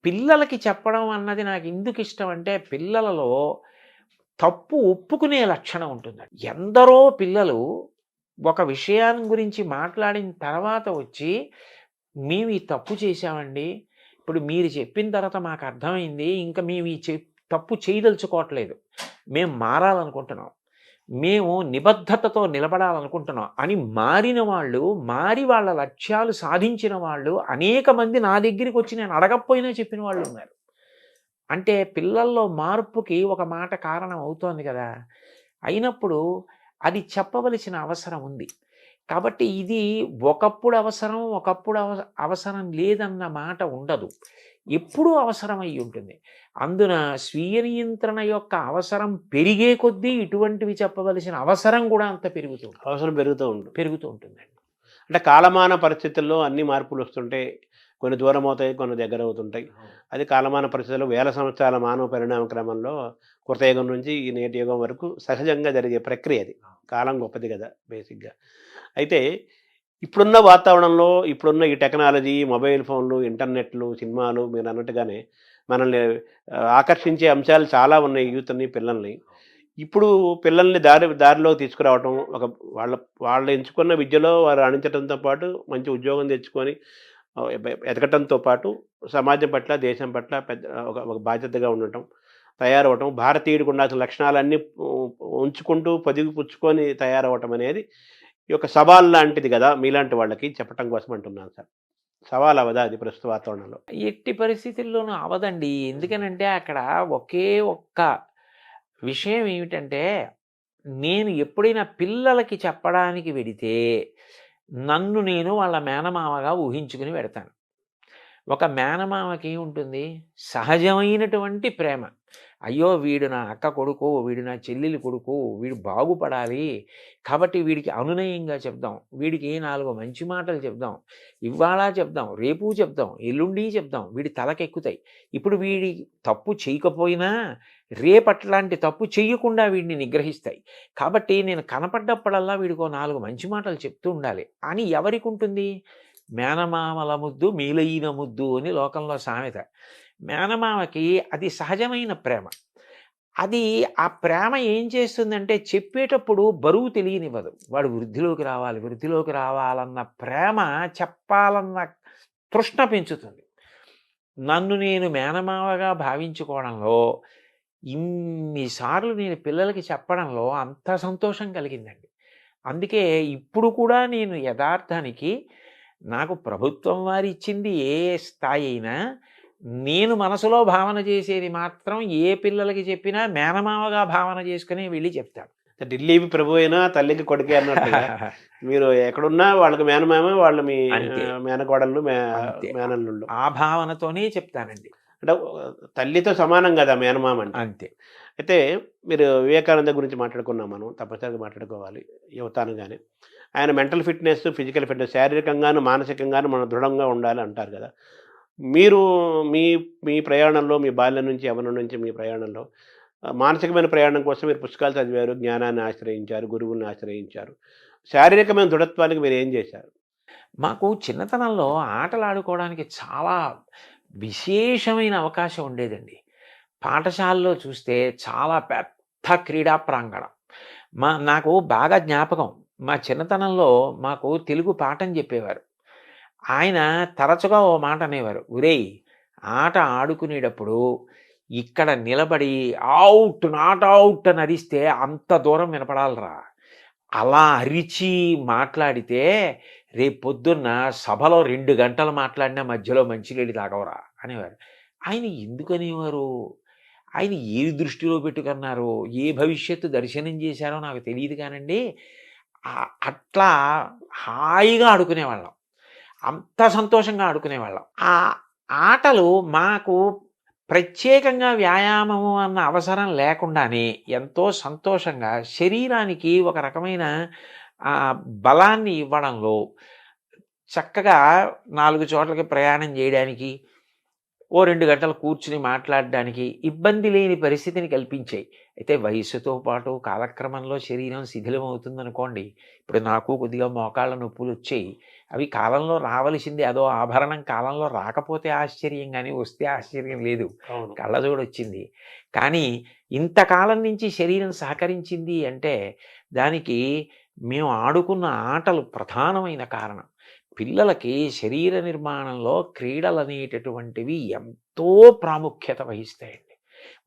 పిల్లలకి చెప్పడం అన్నది నాకు ఎందుకు ఇష్టం అంటే, పిల్లలలో తప్పు ఒప్పుకునే లక్షణం ఉంటుందండి. ఎందరో పిల్లలు ఒక విషయాన్ని గురించి మాట్లాడిన తర్వాత వచ్చి, మేము ఈ తప్పు చేశామండి, ఇప్పుడు మీరు చెప్పిన తర్వాత మాకు అర్థమైంది, ఇంకా మేము ఈ తప్పు చేయదలుచుకోవట్లేదు, మేము మారాలనుకుంటున్నాం, మేము నిబద్ధతతో నిలబడాలనుకుంటున్నాం అని మారిన వాళ్ళు, మారి వాళ్ళ లక్ష్యాలు సాధించిన వాళ్ళు అనేక మంది నా దగ్గరికి వచ్చి నేను అడగకపోయినా చెప్పిన వాళ్ళు ఉన్నారు. అంటే పిల్లల్లో మార్పుకి ఒక మాట కారణం అవుతోంది కదా. అయినప్పుడు అది చెప్పవలసిన అవసరం ఉంది. కాబట్టి ఇది ఒకప్పుడు అవసరం, ఒకప్పుడు అవసరం లేదన్న మాట ఉండదు, ఎప్పుడూ అవసరమై ఉంటుంది. అందున స్వీయ నియంత్రణ యొక్క అవసరం పెరిగే కొద్దీ ఇటువంటివి చెప్పవలసిన అవసరం కూడా అంత అవసరం పెరుగుతూ ఉంటుందండి. అంటే కాలమాన పరిస్థితుల్లో అన్ని మార్పులు వస్తుంటాయి, కొన్ని దూరం అవుతాయి, కొన్ని దగ్గర అవుతుంటాయి. అది కాలమాన పరిస్థితుల్లో వేల సంవత్సరాల మానవ పరిణామ క్రమంలో కృతయుగం నుంచి ఈ నేటి యుగం వరకు సహజంగా జరిగే ప్రక్రియ అది. కాలం గొప్పది కదా బేసిక్గా. అయితే ఇప్పుడున్న వాతావరణంలో, ఇప్పుడున్న ఈ టెక్నాలజీ, మొబైల్ ఫోన్లు, ఇంటర్నెట్లు, సినిమాలు, మీరు అన్నట్టుగానే మనల్ని ఆకర్షించే అంశాలు చాలా ఉన్నాయి యూత్ని, పిల్లల్ని. ఇప్పుడు పిల్లల్ని దారిలో తీసుకురావటం, వాళ్ళు ఎంచుకున్న విద్యలో వారు రాణించడంతో పాటు మంచి ఉద్యోగం తెచ్చుకొని ఎదగటంతో పాటు సమాజం పట్ల, దేశం పట్ల ఒక బాధ్యతగా ఉండటం, తయారవటం, భారతీయుడికి ఉండాల్సిన లక్షణాలన్నీ ఉంచుకుంటూ పొదిగి పుచ్చుకొని తయారవటం అనేది ఈ యొక్క సవాల్ లాంటిది కదా మీలాంటి వాళ్ళకి చెప్పటం కోసం అంటున్నాను సార్. సవాల్ అవదా అది ప్రస్తుత వాతావరణంలో? ఎట్టి పరిస్థితుల్లోనూ అవదండి. ఎందుకనంటే అక్కడ ఒకే ఒక్క విషయం ఏమిటంటే, నేను ఎప్పుడైనా పిల్లలకి చెప్పడానికి వెడితే నన్ను నేను వాళ్ళ మేనమామగా ఊహించుకుని పెడతాను. ఒక మేనమామకి ఉంటుంది సహజమైనటువంటి ప్రేమ. అయ్యో వీడు నా అక్క కొడుకు, వీడు నా చెల్లెలి కొడుకు, వీడు బాగుపడాలి కాబట్టి వీడికి అనునయంగా చెప్దాం, వీడికి 4 మంచి మాటలు చెప్దాం, ఇవాళ చెప్దాం, రేపు చెప్దాం, ఎల్లుండి చెప్దాం, వీడి తలకెక్కుతాయి. ఇప్పుడు వీడి తప్పు చేయకపోయినా రేపట్లాంటి తప్పు చేయకుండా వీడిని నిగ్రహిస్తాయి. కాబట్టి నేను కనపడ్డప్పుడల్లా వీడికో 4 మంచి మాటలు చెప్తూ ఉండాలి అని ఎవరికి ఉంటుంది? మేనమామల ముద్దు మీలైన ముద్దు అని లోకంలో సామెత. మేనమామకి అది సహజమైన ప్రేమ. అది ఆ ప్రేమ ఏం చేస్తుందంటే చెప్పేటప్పుడు బరువు తెలియనివ్వదు. వాడు వృద్ధిలోకి రావాలన్న ప్రేమ, చెప్పాలన్న తృష్ణ పెంచుతుంది. నన్ను నేను మేనమామగా భావించుకోవడంలో, ఇన్నిసార్లు నేను పిల్లలకి చెప్పడంలో అంత సంతోషం కలిగిందండి. అందుకే ఇప్పుడు కూడా నేను యథార్థానికి నాకు ప్రభుత్వం వారు ఇచ్చింది ఏ స్థాయి అయినా, నేను మనసులో భావన చేసేది మాత్రం ఏ పిల్లలకి చెప్పినా మేనమామగా భావన చేసుకుని వెళ్ళి చెప్తాను. ఢిల్లీకి ప్రభు అయినా తల్లికి కొడుకే అన్నట్టుగా మీరు ఎక్కడున్నా వాళ్ళకి మేనమామ, వాళ్ళు మీ మేనకోడళ్ళు, మేనల్లుళ్ళు. ఆ భావనతోనే చెప్తానండి. అంటే తల్లితో సమానం కదా మేనమామ అంటే. అంతే. అయితే మీరు వివేకానంద గురించి మాట్లాడుకున్నాం మనం. తప్పనిసరిగా మాట్లాడుకోవాలి యువత అనగానే. ఆయన మెంటల్ ఫిట్‌నెస్, ఫిజికల్ ఫిట్‌నెస్ శారీరకంగాను, మానసికంగాను మనం దృఢంగా ఉండాలి అంటారు కదా! మీరు మీ మీ ప్రయాణంలో మీ బాల్యం నుంచి, యవ్వనం నుంచి మీ ప్రయాణంలో మానసికమైన ప్రయాణం కోసం మీరు పుస్తకాలు చదివారు, జ్ఞానాన్ని ఆశ్రయించారు, గురువుల్ని ఆశ్రయించారు. శారీరకమైన దృఢత్వానికి మీరేం చేశారు? మాకు చిన్నతనంలో ఆటలాడుకోవడానికి చాలా విశేషమైన అవకాశం ఉండేదండి. పాఠశాలలో చూస్తే చాలా పెద్ద క్రీడా ప్రాంగణం. నాకు బాగా జ్ఞాపకం. మా చిన్నతనంలో మాకు తెలుగు పాఠం చెప్పేవారు. ఆయన తరచుగా ఓ మాట అనేవారు, "ఒరేయ్! ఆట ఆడుకునేటప్పుడు ఇక్కడ నిలబడి ఔట్, నాట్ ఔట్ అని అరిస్తే అంత దూరం వినపడాలిరా. అలా అరిచి మాట్లాడితే రేపొద్దున్న సభలో 2 గంటలు మాట్లాడినా మధ్యలో మంచినీళ్ళు తాగవురా" అనేవారు. ఆయన ఎందుకనేవారు? ఆయన ఏది దృష్టిలో పెట్టుకున్నారో, ఏ భవిష్యత్తు దర్శనం చేశారో నాకు తెలీదు కానండి. అట్లా హాయిగా ఆడుకునేవాళ్ళం. అంత సంతోషంగా ఆడుకునేవాళ్ళం. ఆ ఆటలు మాకు ప్రత్యేకంగా వ్యాయామము అన్న అవసరం లేకుండానే ఎంతో సంతోషంగా శరీరానికి ఒక రకమైన బలాన్ని ఇవ్వడంలో, చక్కగా 4 చోట్లకి ప్రయాణం చేయడానికి, ఓ 2 గంటలు కూర్చుని మాట్లాడడానికి ఇబ్బంది లేని పరిస్థితిని కల్పించాయి. అయితే వయస్సుతో పాటు కాలక్రమంలో శరీరం శిథిలమవుతుందనుకోండి. ఇప్పుడు నాకు కొద్దిగా మోకాళ్ళ నొప్పులొచ్చాయి. అవి కాలంలో రావలసింది. అదో ఆభరణం కాలంలో రాకపోతే ఆశ్చర్యం గానీ, వస్తే ఆశ్చర్యం లేదు. అవును. కళ్ళజోడొచ్చింది. కానీ ఇంతకాలం నుంచి శరీరం సహకరించింది అంటే దానికి మేము ఆడుకున్న ఆటలు ప్రధానమైన కారణం. పిల్లలకి శరీర నిర్మాణంలో క్రీడలనేటటువంటివి ఎంతో ప్రాముఖ్యత వహిస్తాయండి.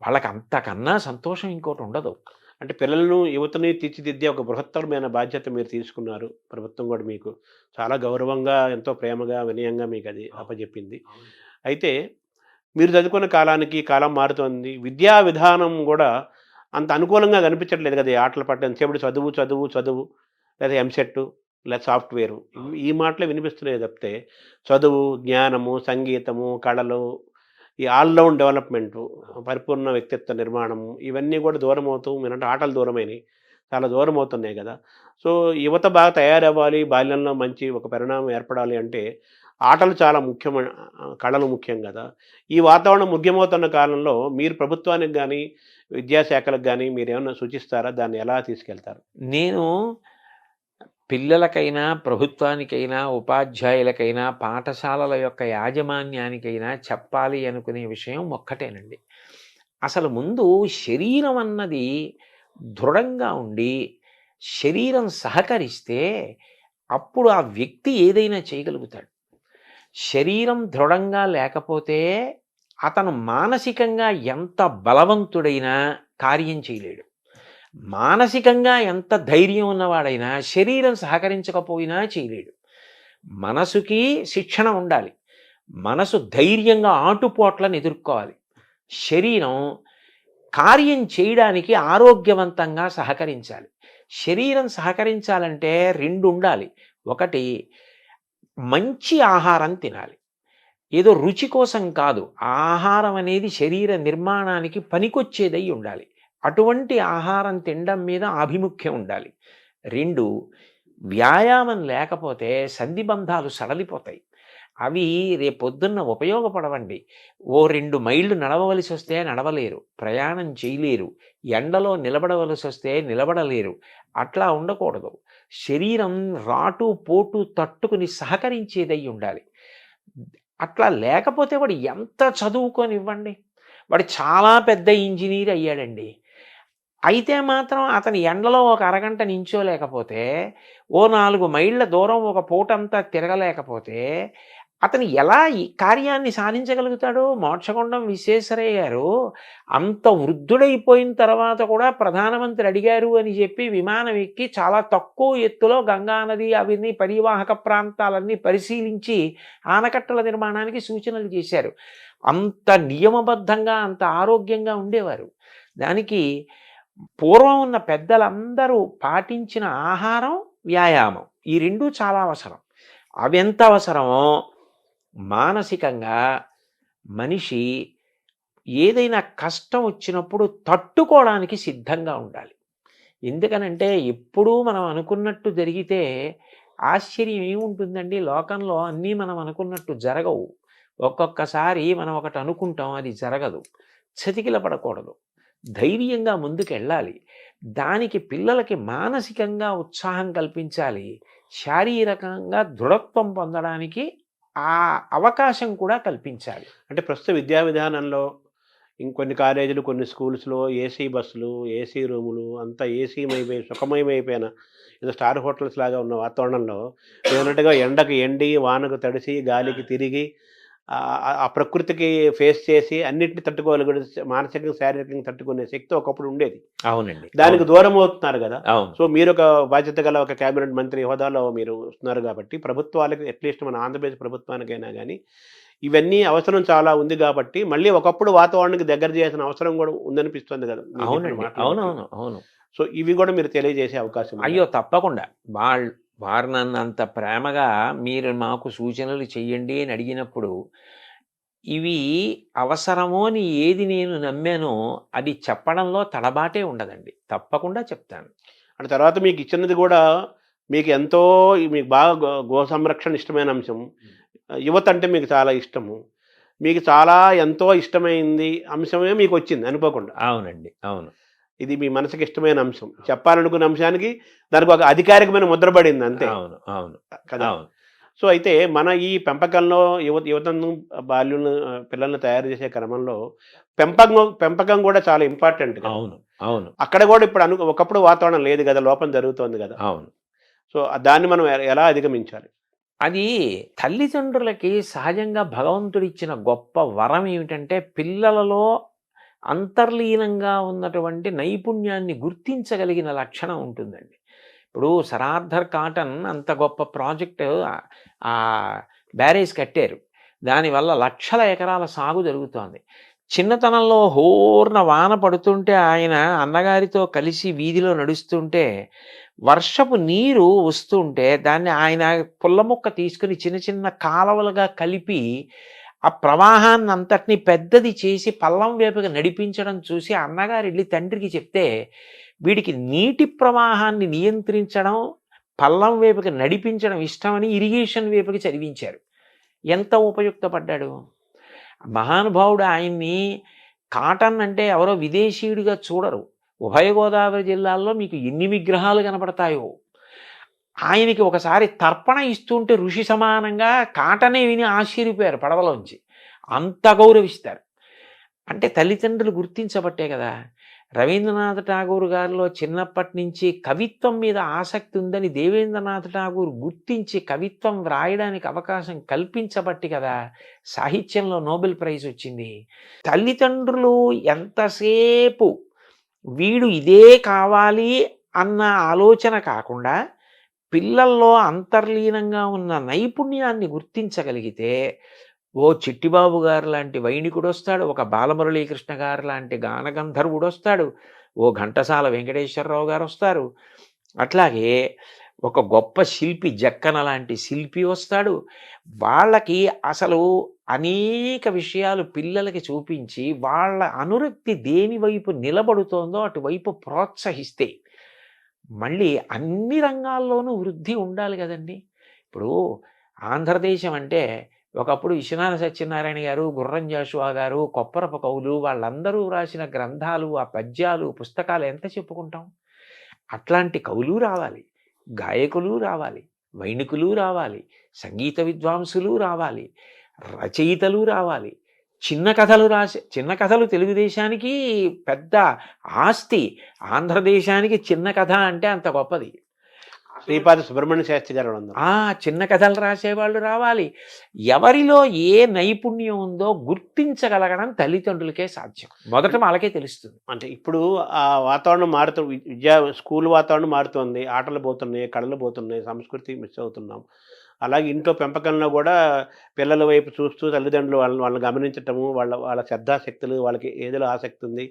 వాళ్ళకి అంతకన్నా సంతోషం ఇంకోటి ఉండదు. అంటే పిల్లలను, యువతని తీర్చిదిద్దే ఒక బృహత్తరమైన బాధ్యత మీరు తీసుకున్నారు. ప్రభుత్వం కూడా మీకు చాలా గౌరవంగా, ఎంతో ప్రేమగా, వినయంగా మీకది అప్పజెప్పింది. అయితే మీరు చదువుకున్న కాలానికి కాలం మారుతోంది. విద్యా విధానం గూడా అంత అనుకూలంగా కనిపించట్లేదు కదా! ఈ ఆటల పట్ల ఎంతసేపటి చదువు, చదువు, చదువు లేదా ఎంసెట్ లేదా సాఫ్ట్‌వేరు ఈ మాటలే వినిపిస్తున్నాయి తప్పితే చదువు, జ్ఞానము, సంగీతము, కళలు, ఈ ఆల్ రౌండ్ డెవలప్‌మెంటు, పరిపూర్ణ వ్యక్తిత్వ నిర్మాణం ఇవన్నీ కూడా దూరమవుతూ మీరంటే ఆటలు దూరమైనయి. చాలా దూరమవుతున్నాయి గదా! సో, యువత బాగా తయారవ్వాలి, బాల్యంలో మంచి ఒక పరిణామం ఏర్పడాలి అంటే ఆటలు చాలా ముఖ్యమైన కళలు ముఖ్యం గదా! ఈ వాతావరణం ముఖ్యమవుతున్న కాలంలో మీరు ప్రభుత్వానికి గానీ, విద్యాశాఖలకు గానీ మీరేమన్నా సూచిస్తారా? దాన్ని ఎలా తీసుకెళ్తారు? నేను పిల్లలకైనా, ప్రభుత్వానికైనా, ఉపాధ్యాయులకైనా, పాఠశాలల యొక్క యాజమాన్యానికైనా చెప్పాలి అనుకునే విషయం ఒక్కటేనండి. అసలు ముందు శరీరం అన్నది దృఢంగా ఉండి, శరీరం సహకరిస్తే అప్పుడు ఆ వ్యక్తి ఏదైనా చేయగలుగుతాడు. శరీరం దృఢంగా లేకపోతే అతను మానసికంగా ఎంత బలవంతుడైనా కార్యం చేయలేడు. మానసికంగా ఎంత ధైర్యం ఉన్నవాడైనా శరీరం సహకరించకపోయినా చేయలేడు. మనసుకి శిక్షణ ఉండాలి. మనసు ధైర్యంగా ఆటుపోట్లను ఎదుర్కోవాలి. శరీరం కార్యం చేయడానికి ఆరోగ్యవంతంగా సహకరించాలి. శరీరం సహకరించాలంటే 2 ఉండాలి. ఒకటి, మంచి ఆహారం తినాలి. ఏదో రుచి కోసం కాదు. ఆహారం అనేది శరీర నిర్మాణానికి పనికొచ్చేదై ఉండాలి. అటువంటి ఆహారం తినడం మీద ఆభిముఖ్యం ఉండాలి. 2, వ్యాయామం లేకపోతే సంధిబంధాలు సడలిపోతాయి. అవి రేపొద్దున్న ఉపయోగపడవండి. ఓ 2 మైళ్ళు నడవవలసి వస్తే నడవలేరు, ప్రయాణం చేయలేరు, ఎండలో నిలబడవలసి వస్తే నిలబడలేరు. అట్లా ఉండకూడదు. శరీరం రాటు పోటు తట్టుకుని సహకరించేదై ఉండాలి. అట్లా లేకపోతే వాడు ఎంత చదువుకొనివ్వండి, వాడు చాలా పెద్ద ఇంజనీర్ అయ్యాడండి, అయితే మాత్రం అతని ఎండలో ఒక అరగంట నించోలేకపోతే, ఓ 4 మైళ్ళ దూరం ఒక పూటంతా తిరగలేకపోతే అతను ఎలా ఈ కార్యాన్ని సాధించగలుగుతాడు? మోక్షగుండం విశ్వేశ్వరయ్య గారు అంత వృద్ధుడైపోయిన తర్వాత కూడా ప్రధానమంత్రి అడిగారు అని చెప్పి విమానం ఎక్కి చాలా తక్కువ ఎత్తులో గంగానది అవన్నీ పరివాహక ప్రాంతాలన్నీ పరిశీలించి ఆనకట్టల నిర్మాణానికి సూచనలు చేశారు. అంత నియమబద్ధంగా, అంత ఆరోగ్యంగా ఉండేవారు. దానికి పూర్వం ఉన్న పెద్దలందరూ పాటించిన ఆహారం, వ్యాయామం ఈ 2 చాలా అవసరం. అవి ఎంత అవసరమో మానసికంగా మనిషి ఏదైనా కష్టం వచ్చినప్పుడు తట్టుకోవడానికి సిద్ధంగా ఉండాలి. ఎందుకనంటే ఎప్పుడూ మనం అనుకున్నట్టు జరిగితే ఆశ్చర్యం ఏముంటుందండి? లోకంలో అన్నీ మనం అనుకున్నట్టు జరగవు. ఒక్కొక్కసారి మనం ఒకటి అనుకుంటాం, అది జరగదు. చతికిల పడకూడదు. ధైర్యంగా ముందుకెళ్ళాలి. దానికి పిల్లలకి మానసికంగా ఉత్సాహం కల్పించాలి. శారీరకంగా దృఢత్వం పొందడానికి ఆ అవకాశం కూడా కల్పించాలి. అంటే ప్రస్తుత విద్యా విధానంలో ఇంకొన్ని కాలేజీలు, కొన్ని స్కూల్స్‌లో ఏసీ బస్సులు, ఏసీ రూములు అంతా ఏసీమయమై సుఖమయమైపోయిన ఏదో స్టార్ హోటల్స్ లాగా ఉన్న వాతావరణంలో మీరన్నట్టుగా ఎండకు ఎండి, వానకు తడిసి, గాలికి తిరిగి ఆ ప్రకృతికి ఫేస్ చేసి అన్నిటిని తట్టుకోగలిగే మానసికంగా, శారీరకంగా తట్టుకునే శక్తి ఒకప్పుడు ఉండేది. అవునండి. దానికి దూరం అవుతున్నారు గదా! అవును. సో మీరొక బాధ్యత గల ఒక క్యాబినెట్ మంత్రి హోదాలో మీరు వస్తున్నారు కాబట్టి ప్రభుత్వాలకి అట్‌లీస్ట్ మన ఆంధ్రప్రదేశ్ ప్రభుత్వానికైనా గానీ ఇవన్నీ అవసరం చాలా ఉంది గాబట్టి మళ్ళీ ఒకప్పుడు వాతావరణానికి దగ్గర చేయాల్సిన అవసరం గూడా ఉందనిపిస్తుంది గదా! మీరు చెప్పిన అవునండి. మాటలను బట్టి. అవునవును. అవును. సో ఇవి గూడా మీరు తెలియజేసే అవకాశం ఉందా? అయ్యో! తప్పకుండా. వారు నన్ను అంత ప్రేమగా మీరు మాకు సూచనలు చెయ్యండి అని అడిగినప్పుడు, ఇవి అవసరమో అని ఏది నేను నమ్మానో అది చెప్పడంలో తడబాటే ఉండదండి. తప్పకుండా చెప్తాను. అంటే తర్వాత మీకిచ్చినది గూడా మీకు ఎంతో మీకు బాగా గో సంరక్షణ ఇష్టమైన అంశం. యువత అంటే మీకు చాలా ఇష్టము. మీకు చాలా ఎంతో ఇష్టమైంది అంశమే మీకొచ్చింది అనుకోకుండా. అవునండి. అవును. ఇది మీ మనసుకి ఇష్టమైన అంశం. చెప్పాలనుకున్న అంశానికి దానికి ఒక అధికారికమైన ముద్ర పడింది అంతే. అవును. అవును. కదా! అవును. సో అయితే మన ఈ పెంపకంలో యువతను బాల్యులను పిల్లల్ని తయారు చేసే క్రమంలో పెంపకం గూడా చాలా ఇంపార్టెంట్ కదా! అవును. అవును. అక్కడ గూడా ఇప్పుడు ఒకప్పుడు వాతావరణం లేదు గదా! లోపం జరుగుతోంది గదా! అవును. సో దాన్ని మనం ఎలా అధిగమించాలి? అది తల్లిదండ్రులకి సహజంగా భగవంతుడిచ్చిన గొప్ప వరం ఏమిటంటే, పిల్లలలో అంతర్లీనంగా ఉన్నటువంటి నైపుణ్యాన్ని గుర్తించగలిగిన లక్షణం ఉంటుందండి. ఇప్పుడు సర్ ఆర్థర్ కాటన్ అంత గొప్ప ప్రాజెక్ట్ బ్యారేజ్ కట్టారు. దానివల్ల లక్షల ఎకరాల సాగు జరుగుతోంది. చిన్నతనంలో హోర్న వాన పడుతుంటే ఆయన అన్నగారితో కలిసి వీధిలో నడుస్తుంటే వర్షపు నీరు వస్తుంటే దాన్ని ఆయన పుల్ల ముక్క తీసుకుని చిన్న చిన్న కాలవలుగా కలిపి ఆ ప్రవాహాన్ని అంతటిని పెద్దది చేసి పల్లం వైపుగా నడిపించడం చూసి అన్నగారు వెళ్ళి తండ్రికి చెప్తే, వీడికి నీటి ప్రవాహాన్ని నియంత్రించడం, పల్లం వైపుకి నడిపించడం ఇష్టమని ఇరిగేషన్ వైపుకి చదివించారు. ఎంత ఉపయుక్తపడ్డాడు మహానుభావుడు. ఆయన్ని కాటన్ అంటే ఎవరో విదేశీయుడిగా చూడరు. ఉభయ గోదావరి జిల్లాల్లో మీకు ఎన్ని విగ్రహాలు కనపడతాయో. ఆయనకి ఒకసారి తర్పణ ఇస్తుంటే ఋషి సమానంగా కాటనే విని ఆశ్చర్యపోయారు పడవలోంచి. అంత గౌరవిస్తారు. అంటే తల్లిదండ్రులు గుర్తించబట్టే కదా! రవీంద్రనాథ్ ఠాగూర్ గారిలో చిన్నప్పటి నుంచి కవిత్వం మీద ఆసక్తి ఉందని దేవేంద్రనాథ్ ఠాగూర్ గుర్తించి కవిత్వం వ్రాయడానికి అవకాశం కల్పించబట్టి కదా సాహిత్యంలో నోబెల్ ప్రైజ్ వచ్చింది. తల్లిదండ్రులు ఎంతసేపు వీడు ఇదే కావాలి అన్న ఆలోచన కాకుండా పిల్లల్లో అంతర్లీనంగా ఉన్న నైపుణ్యాన్ని గుర్తించగలిగితే, ఓ చిట్టిబాబు గారు లాంటి వైణికుడు వస్తాడు, ఒక బాలమురళీకృష్ణ గారు లాంటి గానగంధర్వుడు వస్తాడు, ఓ ఘంటసాల వెంకటేశ్వరరావు గారు వస్తారు, అట్లాగే ఒక గొప్ప శిల్పి జక్కన లాంటి శిల్పి వస్తాడు. వాళ్ళకి అసలు అనేక విషయాలు పిల్లలకి చూపించి వాళ్ళ అనురక్తి దేని వైపు నిలబడుతోందో అటువైపు ప్రోత్సహిస్తే మళ్ళీ అన్ని రంగాల్లోనూ వృద్ధి ఉండాలి కదండి. ఇప్పుడు ఆంధ్రదేశం అంటే ఒకప్పుడు విశ్వనాథ సత్యనారాయణ గారు, గుర్రం జాషువా గారు, కొప్పరపు కవులు వాళ్ళందరూ రాసిన గ్రంథాలు, ఆ పద్యాలు, పుస్తకాలు ఎంత చెప్పుకుంటాం. అట్లాంటి కవులు రావాలి, గాయకులు రావాలి, వైణికులు రావాలి, సంగీత విద్వాంసులు రావాలి, రచయితలు రావాలి. చిన్న కథలు తెలుగుదేశానికి పెద్ద ఆస్తి. ఆంధ్రదేశానికి చిన్న కథ అంటే అంత గొప్పది. శ్రీపాద సుబ్రహ్మణ్య శాస్త్రి గారు ఉన్నారు. చిన్న కథలు రాసేవాళ్ళు రావాలి. ఎవరిలో ఏ నైపుణ్యం ఉందో గుర్తించగలగడం తల్లిదండ్రులకే సాధ్యం. మొదట వాళ్ళకే తెలుస్తుంది. అంటే ఇప్పుడు ఆ వాతావరణం స్కూల్ వాతావరణం మారుతోంది. ఆటలు పోతున్నాయి, కళలు పోతున్నాయి, సంస్కృతి మిస్ అవుతున్నాం. అలాగే ఇంట్లో పెంపకంలో కూడా పిల్లల వైపు చూస్తూ తల్లిదండ్రులు వాళ్ళని గమనించటము, వాళ్ళ శ్రద్ధాశక్తులు, వాళ్ళకి ఏదిలో ఆసక్తి ఉంది,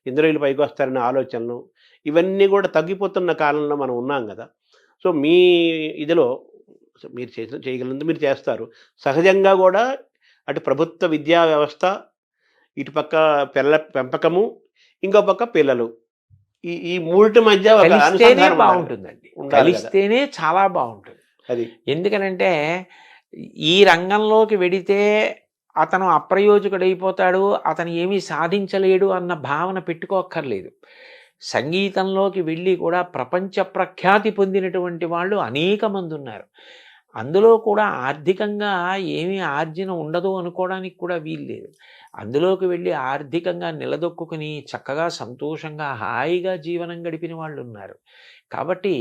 ఇందులో వీళ్ళు పైకి వస్తారనే ఆలోచనలు, ఇవన్నీ కూడా తగ్గిపోతున్న కాలంలో మనం ఉన్నాం కదా! సో మీ ఇదిలో మీరు చేయగలిగినంత మీరు చేస్తారు. సహజంగా కూడా అటు ప్రభుత్వ విద్యా వ్యవస్థ, ఇటుపక్క పిల్లల పెంపకము, ఇంకో పక్క పిల్లలు. ఈ మూడిటి మధ్య ఒక కలిస్తేనే అనుసంధానం బాగుంటుందండి. ఉండాలి కదా. కలిస్తేనే చాలా బాగుంటుంది. అది ఎందుకనంటే ఈ రంగంలోకి వెడితే అతను అప్రయోజకుడైపోతాడు, అతను ఏమీ సాధించలేడు అన్న భావన పెట్టుకోక్కర్లేదు. సంగీతంలోకి వెళ్ళి కూడా ప్రపంచ ప్రఖ్యాతి పొందినటువంటి వాళ్ళు అనేక మంది ఉన్నారు. అందులో కూడా ఆర్థికంగా ఏమీ ఆర్జన ఉండదు అనుకోవడానికి కూడా వీల్లేదు. అందులోకి వెళ్ళి ఆర్థికంగా నిలదొక్కుని చక్కగా సంతోషంగా హాయిగా జీవనం గడిపిన వాళ్ళు ఉన్నారు. కాబట్టి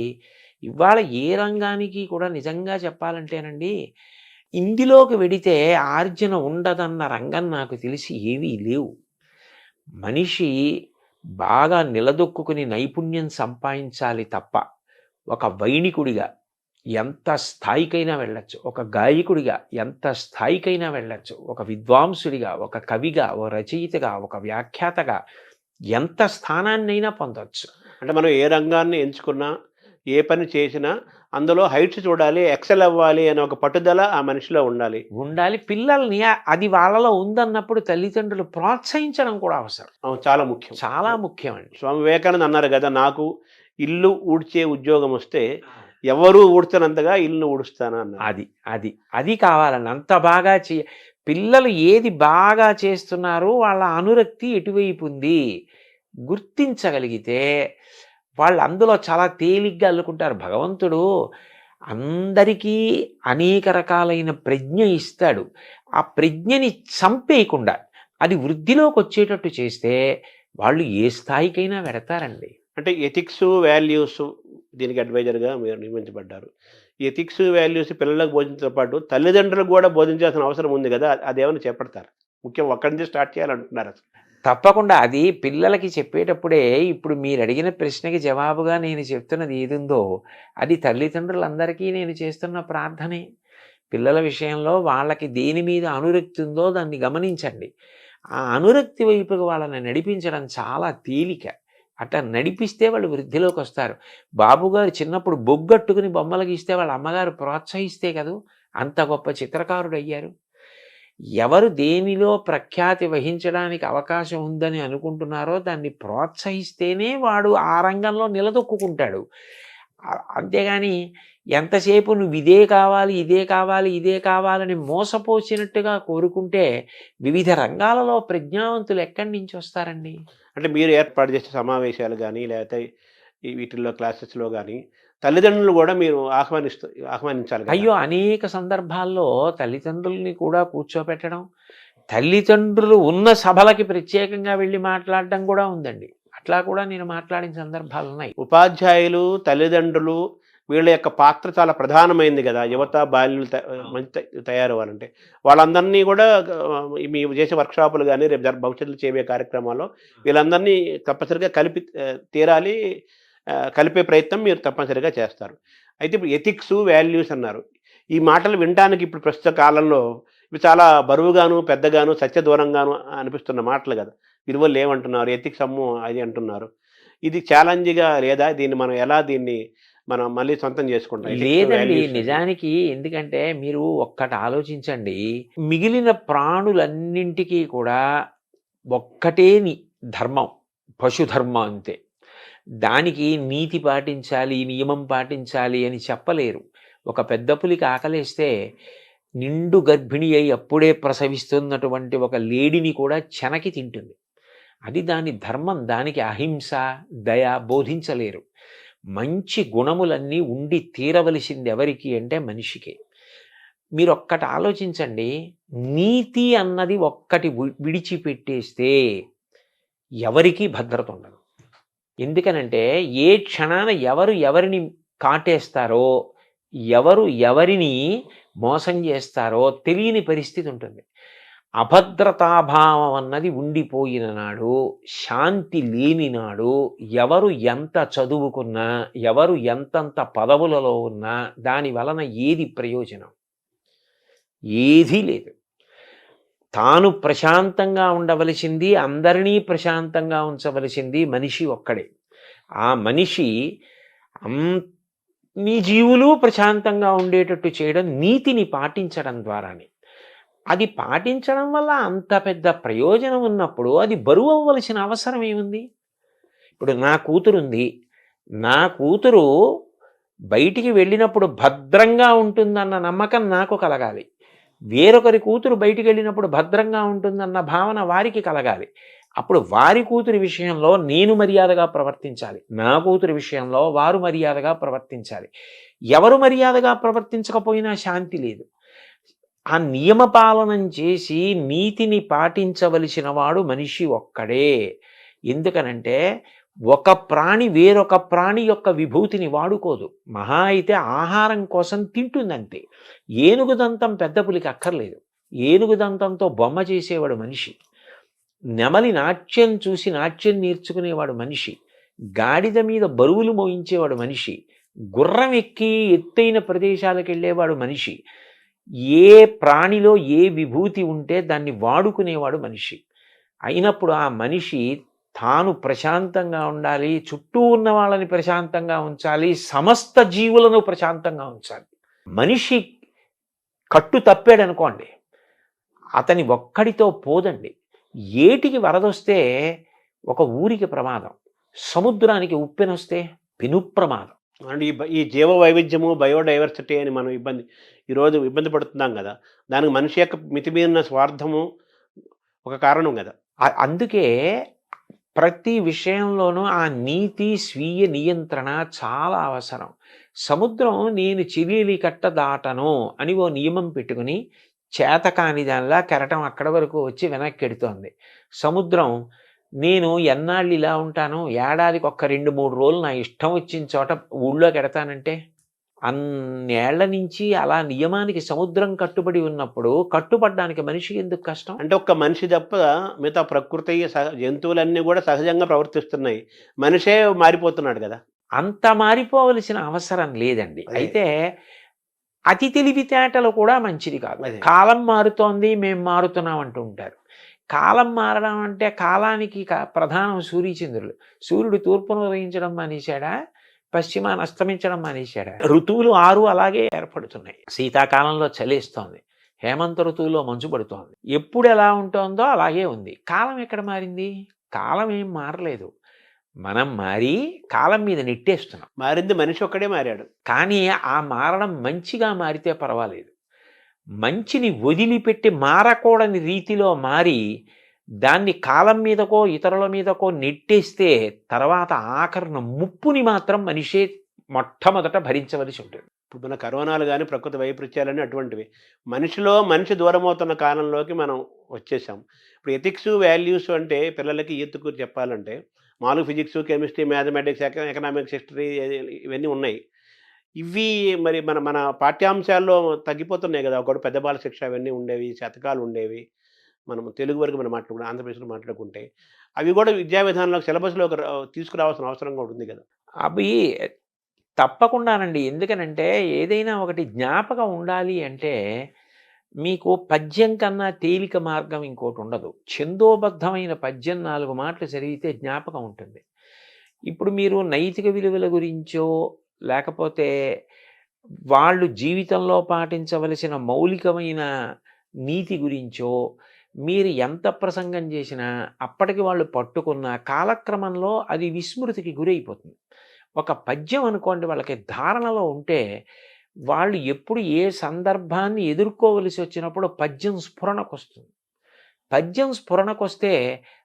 ఇవాళ ఏ రంగానికి కూడా నిజంగా చెప్పాలంటేనండి, ఇందులోకి వెడితే ఆర్జన ఉండదన్న రంగం నాకు తెలిసి ఏవీ లేవు. మనిషి బాగా నిలదొక్కుని నైపుణ్యం సంపాదించాలి తప్ప ఒక వైణికుడిగా ఎంత స్థాయికైనా వెళ్ళచ్చు, ఒక గాయకుడిగా ఎంత స్థాయికైనా వెళ్ళచ్చు, ఒక విద్వాంసుడిగా, ఒక కవిగా, ఒక రచయితగా, ఒక వ్యాఖ్యాతగా ఎంత స్థానాన్నైనా పొందవచ్చు. అంటే మనం ఏ రంగాన్ని ఎంచుకున్నా, ఏ పని చేసినా అందులో హైట్స్ చూడాలి, ఎక్సెల్ అవ్వాలి అనే ఒక పట్టుదల ఆ మనిషిలో ఉండాలి. పిల్లల్ని అది వాళ్ళలో ఉందన్నప్పుడు తల్లిదండ్రులు ప్రోత్సహించడం కూడా అవసరం. చాలా ముఖ్యం, చాలా ముఖ్యం అండి. స్వామి వివేకానంద అన్నారు కదా, నాకు ఇల్లు ఊడ్చే ఉద్యోగం వస్తే ఎవరు ఊడ్చనంతగా ఇల్లు ఊడుస్తాను అన్నారు. అది కావాలండి. అంత బాగా పిల్లలు ఏది బాగా చేస్తున్నారో వాళ్ళ అనురక్తి ఎటువైపు ఉంది గుర్తించగలిగితే వాళ్ళు అందులో చాలా తేలిగ్గా అల్లుకుంటారు. భగవంతుడు అందరికీ అనేక రకాలైన ప్రజ్ఞ ఇస్తాడు. ఆ ప్రజ్ఞని చంపేయకుండా అది వృద్ధిలోకి వచ్చేటట్టు చేస్తే వాళ్ళు ఏ స్థాయికైనా వెడతారండి. అంటే ఎథిక్స్, వాల్యూస్ దీనికి అడ్వైజర్గా మీరు నియమించబడ్డారు. ఎథిక్స్, వాల్యూస్ పిల్లలకు బోధించడంతో పాటు తల్లిదండ్రులకు కూడా బోధించాల్సిన అవసరం ఉంది కదా, అదేమైనా చేపడతారు? ముఖ్యం ఒక్కడి నుంచి స్టార్ట్ చేయాలంటున్నారు. తప్పకుండా అది పిల్లలకి చెప్పేటప్పుడే ఇప్పుడు మీరు అడిగిన ప్రశ్నకి జవాబుగా నేను చెప్తున్నది ఏదుందో అది తల్లిదండ్రులందరికీ నేను చేస్తున్న ప్రార్థనే. పిల్లల విషయంలో వాళ్ళకి దేని మీద అనురక్తి ఉందో దాన్ని గమనించండి. ఆ అనురక్తి వైపుకి వాళ్ళని నడిపించడం చాలా తేలిక. అట్లా నడిపిస్తే వాళ్ళు వృద్ధిలోకి వస్తారు. బాబుగారు చిన్నప్పుడు బొగ్గట్టుకుని బొమ్మలు గీస్తే వాళ్ళ అమ్మగారు ప్రోత్సహిస్తే కదూ అంత గొప్ప చిత్రకారుడు అయ్యారు. ఎవరు దేనిలో ప్రఖ్యాతి వహించడానికి అవకాశం ఉందని అనుకుంటున్నారో దాన్ని ప్రోత్సహిస్తేనే వాడు ఆ రంగంలో నిలదొక్కుంటాడు. అంతేగాని ఎంతసేపు నువ్వు ఇదే కావాలి, ఇదే కావాలి, ఇదే కావాలని మోసపోసినట్టుగా కోరుకుంటే వివిధ రంగాలలో ప్రజ్ఞావంతులు ఎక్కడి నుంచి వస్తారండి? అంటే మీరు ఏర్పాటు చేసే సమావేశాలు కానీ లేకపోతే వీటిల్లో క్లాసెస్లో కానీ తల్లిదండ్రులు కూడా మీరు ఆహ్వానించాలి. అయ్యో, అనేక సందర్భాల్లో తల్లిదండ్రుల్ని కూడా కూర్చోపెట్టడం, తల్లిదండ్రులు ఉన్న సభలకి ప్రత్యేకంగా వెళ్ళి మాట్లాడడం కూడా ఉందండి. అట్లా కూడా నేను మాట్లాడిన సందర్భాలు ఉన్నాయి. ఉపాధ్యాయులు, తల్లిదండ్రులు వీళ్ళ యొక్క పాత్ర చాలా ప్రధానమైంది కదా. యువత బాల్యులు మంచి తయారవ్వాలంటే వాళ్ళందరినీ కూడా మీ చేసే వర్క్షాపులు కానీ రేపు భవిష్యత్తులో చేయబోయే కార్యక్రమాల్లో వీళ్ళందరినీ తప్పనిసరిగా తీరాలి, కలిపే ప్రయత్నం మీరు తప్పనిసరిగా చేస్తారు. అయితే ఇప్పుడు ఎథిక్స్, వాల్యూస్ అన్నారు. ఈ మాటలు వినడానికి ఇప్పుడు ప్రస్తుత కాలంలో ఇవి చాలా బరువుగాను, పెద్దగాను, సత్యదూరంగాను అనిపిస్తున్న మాటలు కదా. విలువలు ఏమంటున్నారు, ఎథిక్స్ అమ్ము అది అంటున్నారు. ఇది ఛాలెంజ్గా లేదా? దీన్ని మనం మళ్ళీ సొంతం చేసుకుంటాం? లేదండి, నిజానికి ఎందుకంటే మీరు ఒక్కటి ఆలోచించండి, మిగిలిన ప్రాణులన్నింటికీ కూడా ఒక్కటే ధర్మం, పశుధర్మం అంతే. దానికి నీతి పాటించాలి, నియమం పాటించాలి అని చెప్పలేరు. ఒక పెద్ద పులికి ఆకలేస్తే నిండు గర్భిణి అయి అప్పుడే ప్రసవిస్తున్నటువంటి ఒక లేడిని కూడా చెనకి తింటుంది. అది దాని ధర్మం. దానికి అహింస, దయ బోధించలేరు. మంచి గుణములన్నీ ఉండి తీరవలసింది ఎవరికి అంటే మనిషికి. మీరు ఒక్కటి ఆలోచించండి, నీతి అన్నది ఒక్కటి విడిచిపెట్టేస్తే ఎవరికీ భద్రత ఉండదు. ఎందుకనంటే ఏ క్షణాన ఎవరు ఎవరిని కాటేస్తారో, ఎవరు ఎవరిని మోసం చేస్తారో తెలియని పరిస్థితి ఉంటుంది. అభద్రతాభావం అన్నది ఉండిపోయిన నాడు, శాంతి లేని నాడు ఎవరు ఎంత చదువుకున్నా, ఎవరు ఎంతంత పదవులలో ఉన్నా దాని వలన ఏది ప్రయోజనం? ఏదీ లేదు. తాను ప్రశాంతంగా ఉండవలసింది, అందరినీ ప్రశాంతంగా ఉంచవలసింది మనిషి ఒక్కడే. ఆ మనిషి అన్ని జీవులు ప్రశాంతంగా ఉండేటట్టు చేయడం నీతిని పాటించడం ద్వారానే. అది పాటించడం వల్ల అంత పెద్ద ప్రయోజనం ఉన్నప్పుడు అది బరువు అవ్వవలసిన అవసరం ఏముంది? ఇప్పుడు నా కూతురుంది. నా కూతురు బయటికి వెళ్ళినప్పుడు భద్రంగా ఉంటుందన్న నమ్మకం నాకు కలగాలి. వేరొకరి కూతురు బయటికి వెళ్ళినప్పుడు భద్రంగా ఉంటుందన్న భావన వారికి కలగాలి. అప్పుడు వారి కూతురి విషయంలో నేను మర్యాదగా ప్రవర్తించాలి. నా కూతురి విషయంలో వారు మర్యాదగా ప్రవర్తించాలి. ఎవరు మర్యాదగా ప్రవర్తించకపోయినా శాంతి లేదు. ఆ నియమపాలనం చేసి నీతిని పాటించవలసిన వాడు మనిషి ఒక్కడే. ఎందుకనంటే ఒక ప్రాణి వేరొక ప్రాణి యొక్క విభూతిని వాడుకోదు. మహా అయితే ఆహారం కోసం తింటుందంతే. ఏనుగు దంతం పెద్ద పులికి అక్కర్లేదు. ఏనుగు దంతంతో బొమ్మ చేసేవాడు మనిషి. నెమలి నాట్యం చూసి నాట్యం నేర్చుకునేవాడు మనిషి. గాడిద మీద బరువులు మోయించేవాడు మనిషి. గుర్రం ఎక్కి ఎత్తైన ప్రదేశాలకు వెళ్ళేవాడు మనిషి. ఏ ప్రాణిలో ఏ విభూతి ఉంటే దాన్ని వాడుకునేవాడు మనిషి. అయినప్పుడు ఆ మనిషి తాను ప్రశాంతంగా ఉండాలి, చుట్టూ ఉన్న వాళ్ళని ప్రశాంతంగా ఉంచాలి, సమస్త జీవులను ప్రశాంతంగా ఉంచాలి. మనిషి కట్టు తప్పాడనుకోండి, అతని ఒక్కడితో పోదండి. ఏటికి వరదొస్తే ఒక ఊరికి ప్రమాదం, సముద్రానికి ఉప్పెనొస్తే పెను ప్రమాదం. అంటే ఈ జీవ వైవిధ్యము, బయోడైవర్సిటీ అని మనం ఈరోజు ఇబ్బంది పడుతున్నాం కదా, దానికి మనిషి యొక్క మితిమీరిన స్వార్థము ఒక కారణం కదా. అందుకే ప్రతి విషయంలోనూ ఆ నీతి, స్వీయ నియంత్రణ చాలా అవసరం. సముద్రం నేను చిలీలి కట్ట దాటను అని ఓ నియమం పెట్టుకుని చేతకాని దానిలా కెరటం అక్కడ వరకు వచ్చి వెనక్కి ఎడుతోంది. సముద్రం నేను ఎన్నాళ్ళు ఇలా ఉంటాను, ఏడాదికి ఒక్క 2-3 రోజులు నా ఇష్టం వచ్చిన చోట ఊళ్ళోకి ఎడతానంటే, అన్నేళ్ల నుంచి అలా నియమానికి సముద్రం కట్టుబడి ఉన్నప్పుడు కట్టుబడ్డానికి మనిషికి ఎందుకు కష్టం? అంటే ఒక్క మనిషి తప్ప మిగతా ప్రకృతి జంతువులన్నీ కూడా సహజంగా ప్రవర్తిస్తున్నాయి. మనిషే మారిపోతున్నాడు కదా. అంత మారిపోవలసిన అవసరం లేదండి. అయితే అతి తెలివితేటలు కూడా మంచిది కాదు. కాలం మారుతోంది, మేము మారుతున్నాం అంటూ ఉంటారు. కాలం మారడం అంటే కాలానికి ప్రధానం సూర్యచంద్రులు. సూర్యుడు తూర్పును ఉదయించడం మానేశాడా, పశ్చిమాన్ని అస్తమించడం మానేశాడా? ఋతువులు 6 అలాగే ఏర్పడుతున్నాయి. శీతాకాలంలో చలేస్తోంది, హేమంత ఋతువులో మంచు పడుతోంది. ఎప్పుడు ఎలా ఉంటుందో అలాగే ఉంది. కాలం ఎక్కడ మారింది? కాలం ఏం మారలేదు. మనం మారి కాలం మీద నెట్టేస్తున్నాం. మారింది మనిషి ఒక్కడే మారాడు. కానీ ఆ మారడం మంచిగా మారితే పర్వాలేదు. మంచిని వదిలిపెట్టి మారకూడని రీతిలో మారి దాన్ని కాలం మీదకో ఇతరుల మీదకో నెట్టేస్తే తర్వాత ఆఖరణ ముప్పుని మాత్రం మనిషే మొట్టమొదట భరించవలసి ఉంటుంది. ఇప్పుడు మన కరోనాలు కానీ, ప్రకృతి వైపరీత్యాలని అటువంటివి. మనిషి దూరం అవుతున్న కాలంలోకి మనం వచ్చేసాం. ఇప్పుడు ఎథిక్స్, వాల్యూస్ అంటే పిల్లలకి ఈతుకు చెప్పాలంటే మామూలుగా physics, chemistry, mathematics, economics, history ఇవన్నీ ఉన్నాయి. ఇవి మరి మన మన పాఠ్యాంశాల్లో తగ్గిపోతున్నాయి కదా. ఒకటి పెద్ద బాల శిక్ష అవన్నీ ఉండేవి, శతకాలు ఉండేవి. మనం తెలుగు వరకు మనం మాట్లాడుకుంటే, ఆంధ్రప్రదేశ్లో మాట్లాడుకుంటే అవి కూడా విద్యా విధానంలో సిలబస్లో తీసుకురావాల్సిన అవసరం కూడా ఉంది కదా. అవి తప్పకుండానండి. ఎందుకనంటే ఏదైనా ఒకటి జ్ఞాపకం ఉండాలి అంటే మీకు పద్యం కన్నా తేలిక మార్గం ఇంకోటి ఉండదు. ఛందోబద్ధమైన పద్యం 4 మాటలు చదివితే జ్ఞాపకం ఉంటుంది. ఇప్పుడు మీరు నైతిక విలువల గురించో లేకపోతే వాళ్ళు జీవితంలో పాటించవలసిన మౌలికమైన నీతి గురించో మీరు ఎంత ప్రసంగం చేసినా అప్పటికి వాళ్ళు పట్టుకున్న కాలక్రమంలో అది విస్మృతికి గురైపోతుంది. ఒక పద్యం అనుకోండి, వాళ్ళకి ధారణలో ఉంటే వాళ్ళు ఎప్పుడు ఏ సందర్భాన్ని ఎదుర్కోవలసి వచ్చినప్పుడు పద్యం స్ఫురణకొస్తుంది. పద్యం స్ఫురణకొస్తే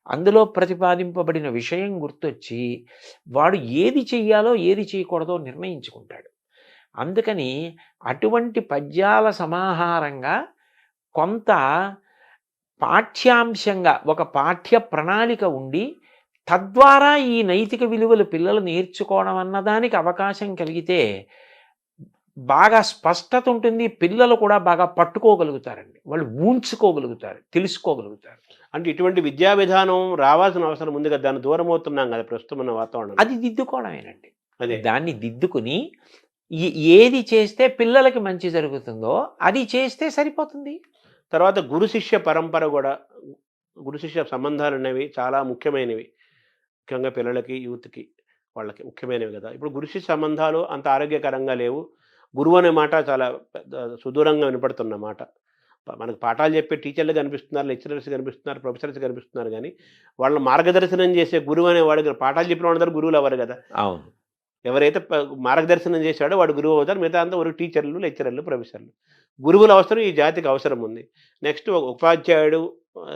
అందులో ప్రతిపాదింపబడిన విషయం గుర్తొచ్చి వాడు ఏది చెయ్యాలో ఏది చేయకూడదో నిర్ణయించుకుంటాడు. అందుకని అటువంటి పద్యాల సమాహారంగా కొంత పాఠ్యాంశంగా ఒక పాఠ్య ప్రణాళిక ఉండి తద్వారా ఈ నైతిక విలువలు పిల్లలు నేర్చుకోవడం అన్నదానికి అవకాశం కలిగితే బాగా స్పష్టత ఉంటుంది. పిల్లలు కూడా బాగా పట్టుకోగలుగుతారండి. వాళ్ళు ఊంచుకోగలుగుతారు, తెలుసుకోగలుగుతారు. అంటే ఇటువంటి విద్యా విధానం రావాల్సిన అవసరం ఉంది కదా. దాన్ని దూరం అవుతున్నాం కదా ప్రస్తుతం ఉన్న వాతావరణం. అది దిద్దుకోవడమేనండి. అదే దాన్ని దిద్దుకుని ఏది చేస్తే పిల్లలకి మంచి జరుగుతుందో అది చేస్తే సరిపోతుంది. తర్వాత గురు శిష్య పరంపర కూడా, గురు శిష్య సంబంధాలు అనేవి చాలా ముఖ్యమైనవి. ముఖ్యంగా పిల్లలకి, యూత్కి, వాళ్ళకి ముఖ్యమైనవి కదా. ఇప్పుడు గురు శిష్య సంబంధాలు అంత ఆరోగ్యకరంగా లేవు. గురువు అనే మాట చాలా పెద్ద సుదూరంగా వినపడుతున్న మాట. మనకు పాఠాలు చెప్పే టీచర్లు కనిపిస్తున్నారు, లెక్చరర్స్ కనిపిస్తున్నారు, ప్రొఫెసర్స్ కనిపిస్తున్నారు కానీ వాళ్ళ మార్గదర్శనం చేసే గురువు అనేవాడు పాఠాలు చెప్పిన వాళ్ళందరూ గురువులు అవ్వరు కదా. అవును. ఎవరైతే మార్గదర్శనం చేశాడో వాడు గురువు అవుతారు, మిగతా అంతా ఒక టీచర్లు, లెక్చరర్లు, ప్రొఫెసర్లు. గురువుల అవసరం ఈ జాతికి అవసరం ఉంది. నెక్స్ట్ ఒక ఉపాధ్యాయుడు,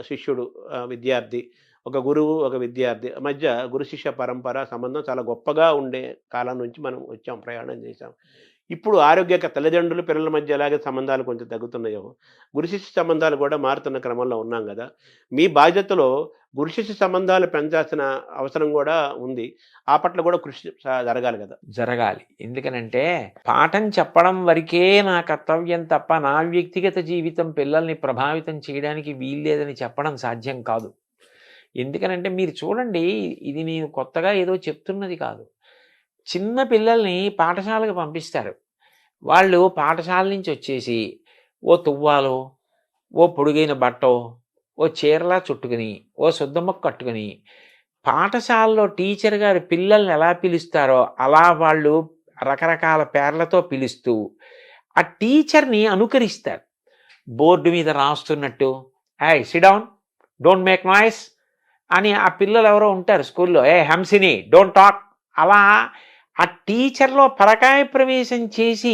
శిష్యుడు, విద్యార్థి, ఒక గురువు, ఒక విద్యార్థి మధ్య గురు శిష్య పరంపర సంబంధం చాలా గొప్పగా ఉండే కాలం నుంచి మనం వచ్చాం, ప్రయాణం చేశాం. ఇప్పుడు ఆరోగ్యక తల్లిదండ్రులు పిల్లల మధ్య ఎలాగే సంబంధాలు కొంచెం తగ్గుతున్నాయో, గురు శిష్య సంబంధాలు కూడా మారుతున్న క్రమంలో ఉన్నాం కదా. మీ బాధ్యతలో గురు శిష్య సంబంధాలు పెంచాల్సిన అవసరం కూడా ఉంది. ఆ పట్ల కూడా కృషి జరగాలి కదా. జరగాలి. ఎందుకనంటే పాఠం చెప్పడం వరకే నా కర్తవ్యం తప్ప నా వ్యక్తిగత జీవితం పిల్లల్ని ప్రభావితం చేయడానికి వీల్లేదని చెప్పడం సాధ్యం కాదు. ఎందుకనంటే మీరు చూడండి, ఇది నేను కొత్తగా ఏదో చెప్తున్నది కాదు. చిన్న పిల్లల్ని పాఠశాలకు పంపిస్తారు. వాళ్ళు పాఠశాల నుంచి వచ్చేసి ఓ తువ్వాలో, ఓ పొడుగైన బట్టో, ఓ చీరలా చుట్టుకుని, ఓ శుద్ధముక్క కట్టుకుని పాఠశాలలో టీచర్ గారు పిల్లల్ని ఎలా పిలుస్తారో అలా వాళ్ళు రకరకాల పేర్లతో పిలుస్తూ ఆ టీచర్ని అనుకరిస్తారు. బోర్డు మీద రాస్తున్నట్టు, ఏయ్ SIT down, don't make noise అని ఆ పిల్లలు ఎవరో ఉంటారు స్కూల్లో, ఏ హంసిని డోంట్ టాక్, అలా ఆ టీచర్లో పరకాయ ప్రవేశం చేసి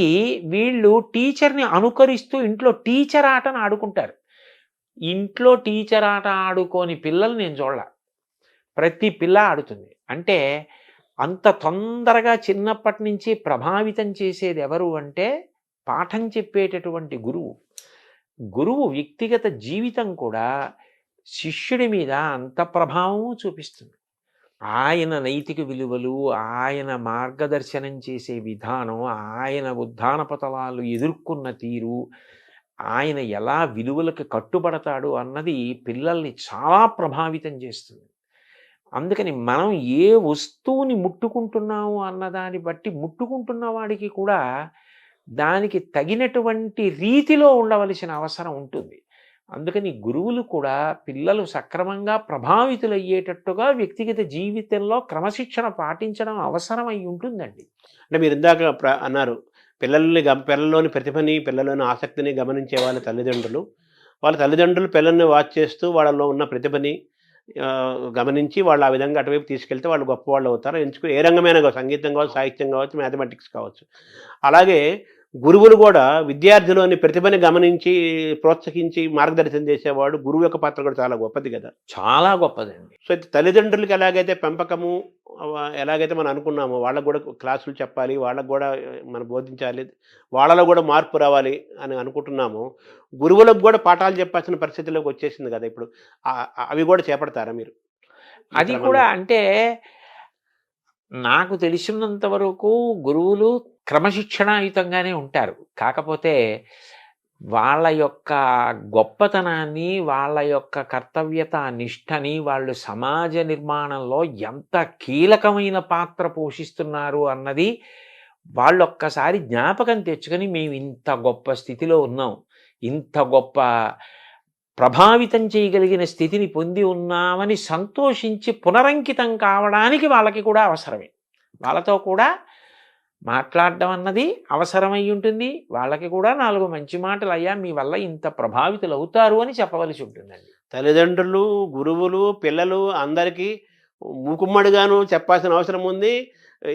వీళ్ళు టీచర్ని అనుకరిస్తూ ఇంట్లో టీచర్ ఆటను ఆడుకుంటారు. ఇంట్లో టీచర్ ఆట ఆడుకోని పిల్లలు నేను చూడాల, ప్రతి పిల్ల ఆడుతుంది. అంటే అంత తొందరగా చిన్నప్పటి నుంచి ప్రభావితం చేసేది ఎవరు అంటే పాఠం చెప్పేటటువంటి గురువు. గురువు వ్యక్తిగత జీవితం కూడా శిష్యుడి మీద అంత ప్రభావం చూపిస్తుంది. ఆయన నైతిక విలువలు, ఆయన మార్గదర్శనం చేసే విధానం, ఆయన ఉద్ధాన పతలాలు ఎదుర్కొన్న తీరు, ఆయన ఎలా విలువలకు కట్టుబడతాడు అన్నది పిల్లల్ని చాలా ప్రభావితం చేస్తుంది. అందుకని మనం ఏ వస్తువుని ముట్టుకుంటున్నాము అన్నదాన్ని బట్టి ముట్టుకుంటున్న వాడికి కూడా దానికి తగినటువంటి రీతిలో ఉండవలసిన అవసరం ఉంటుంది. అందుకని గురువులు కూడా పిల్లలు సక్రమంగా ప్రభావితులయ్యేటట్టుగా వ్యక్తిగత జీవితంలో క్రమశిక్షణ పాటించడం అవసరం అయి ఉంటుందండి. అంటే మీరు ఇందాక అన్నారు, పిల్లల్లోని ప్రతిభని, పిల్లల్లోని ఆసక్తిని గమనించే వాళ్ళ తల్లిదండ్రులు పిల్లల్ని వాచ్ చేస్తూ వాళ్ళలో ఉన్న ప్రతిభని గమనించి వాళ్ళు ఆ విధంగా అటువైపు తీసుకెళ్తే వాళ్ళు గొప్పవాళ్ళు అవుతారు. ఏ రంగమైనా కావచ్చు, సంగీతం కావచ్చు, సాహిత్యం కావచ్చు, మ్యాథమెటిక్స్ కావచ్చు. అలాగే గురువులు కూడా విద్యార్థిలోని ప్రతిభని గమనించి ప్రోత్సహించి మార్గదర్శనం చేసేవాడు. గురువు యొక్క పాత్ర కూడా చాలా గొప్పది కదా. చాలా గొప్పదండి. సో తల్లిదండ్రులకి ఎలాగైతే పెంపకము ఎలాగైతే మనం అనుకున్నామో వాళ్ళకు కూడా క్లాసులు చెప్పాలి, వాళ్ళకు కూడా మనం బోధించాలి, వాళ్ళలో కూడా మార్పు రావాలి అని అనుకుంటున్నాము. గురువులకు కూడా పాఠాలు చెప్పాల్సిన పరిస్థితిలోకి వచ్చేసింది కదా ఇప్పుడు. అవి కూడా చేపడతారా మీరు? అది కూడా అంటే నాకు తెలిసినంత వరకు గురువులు క్రమశిక్షణాయుతంగానే ఉంటారు. కాకపోతే వాళ్ళ యొక్క గొప్పతనాన్ని, వాళ్ళ యొక్క కర్తవ్యత నిష్టని వాళ్ళు సమాజ నిర్మాణంలో ఎంత కీలకమైన పాత్ర పోషిస్తున్నారు అన్నది వాళ్ళు ఒక్కసారి జ్ఞాపకం తెచ్చుకొని మేము ఇంత గొప్ప స్థితిలో ఉన్నాం, ఇంత గొప్ప ప్రభావితం చేయగలిగిన స్థితిని పొంది ఉన్నామని సంతోషించి పునరంకితం కావడానికి వాళ్ళకి కూడా అవసరమే. వాళ్ళతో కూడా మాట్లాడడం అన్నది అవసరమై ఉంటుంది. వాళ్ళకి కూడా 4 మంచి మాటలు, అయ్యా మీ వల్ల ఇంత ప్రభావితులు అవుతారు అని చెప్పవలసి ఉంటుందండి. తల్లిదండ్రులు, గురువులు, పిల్లలు అందరికీ మూకుమ్మడిగాను చెప్పాల్సిన అవసరం ఉంది,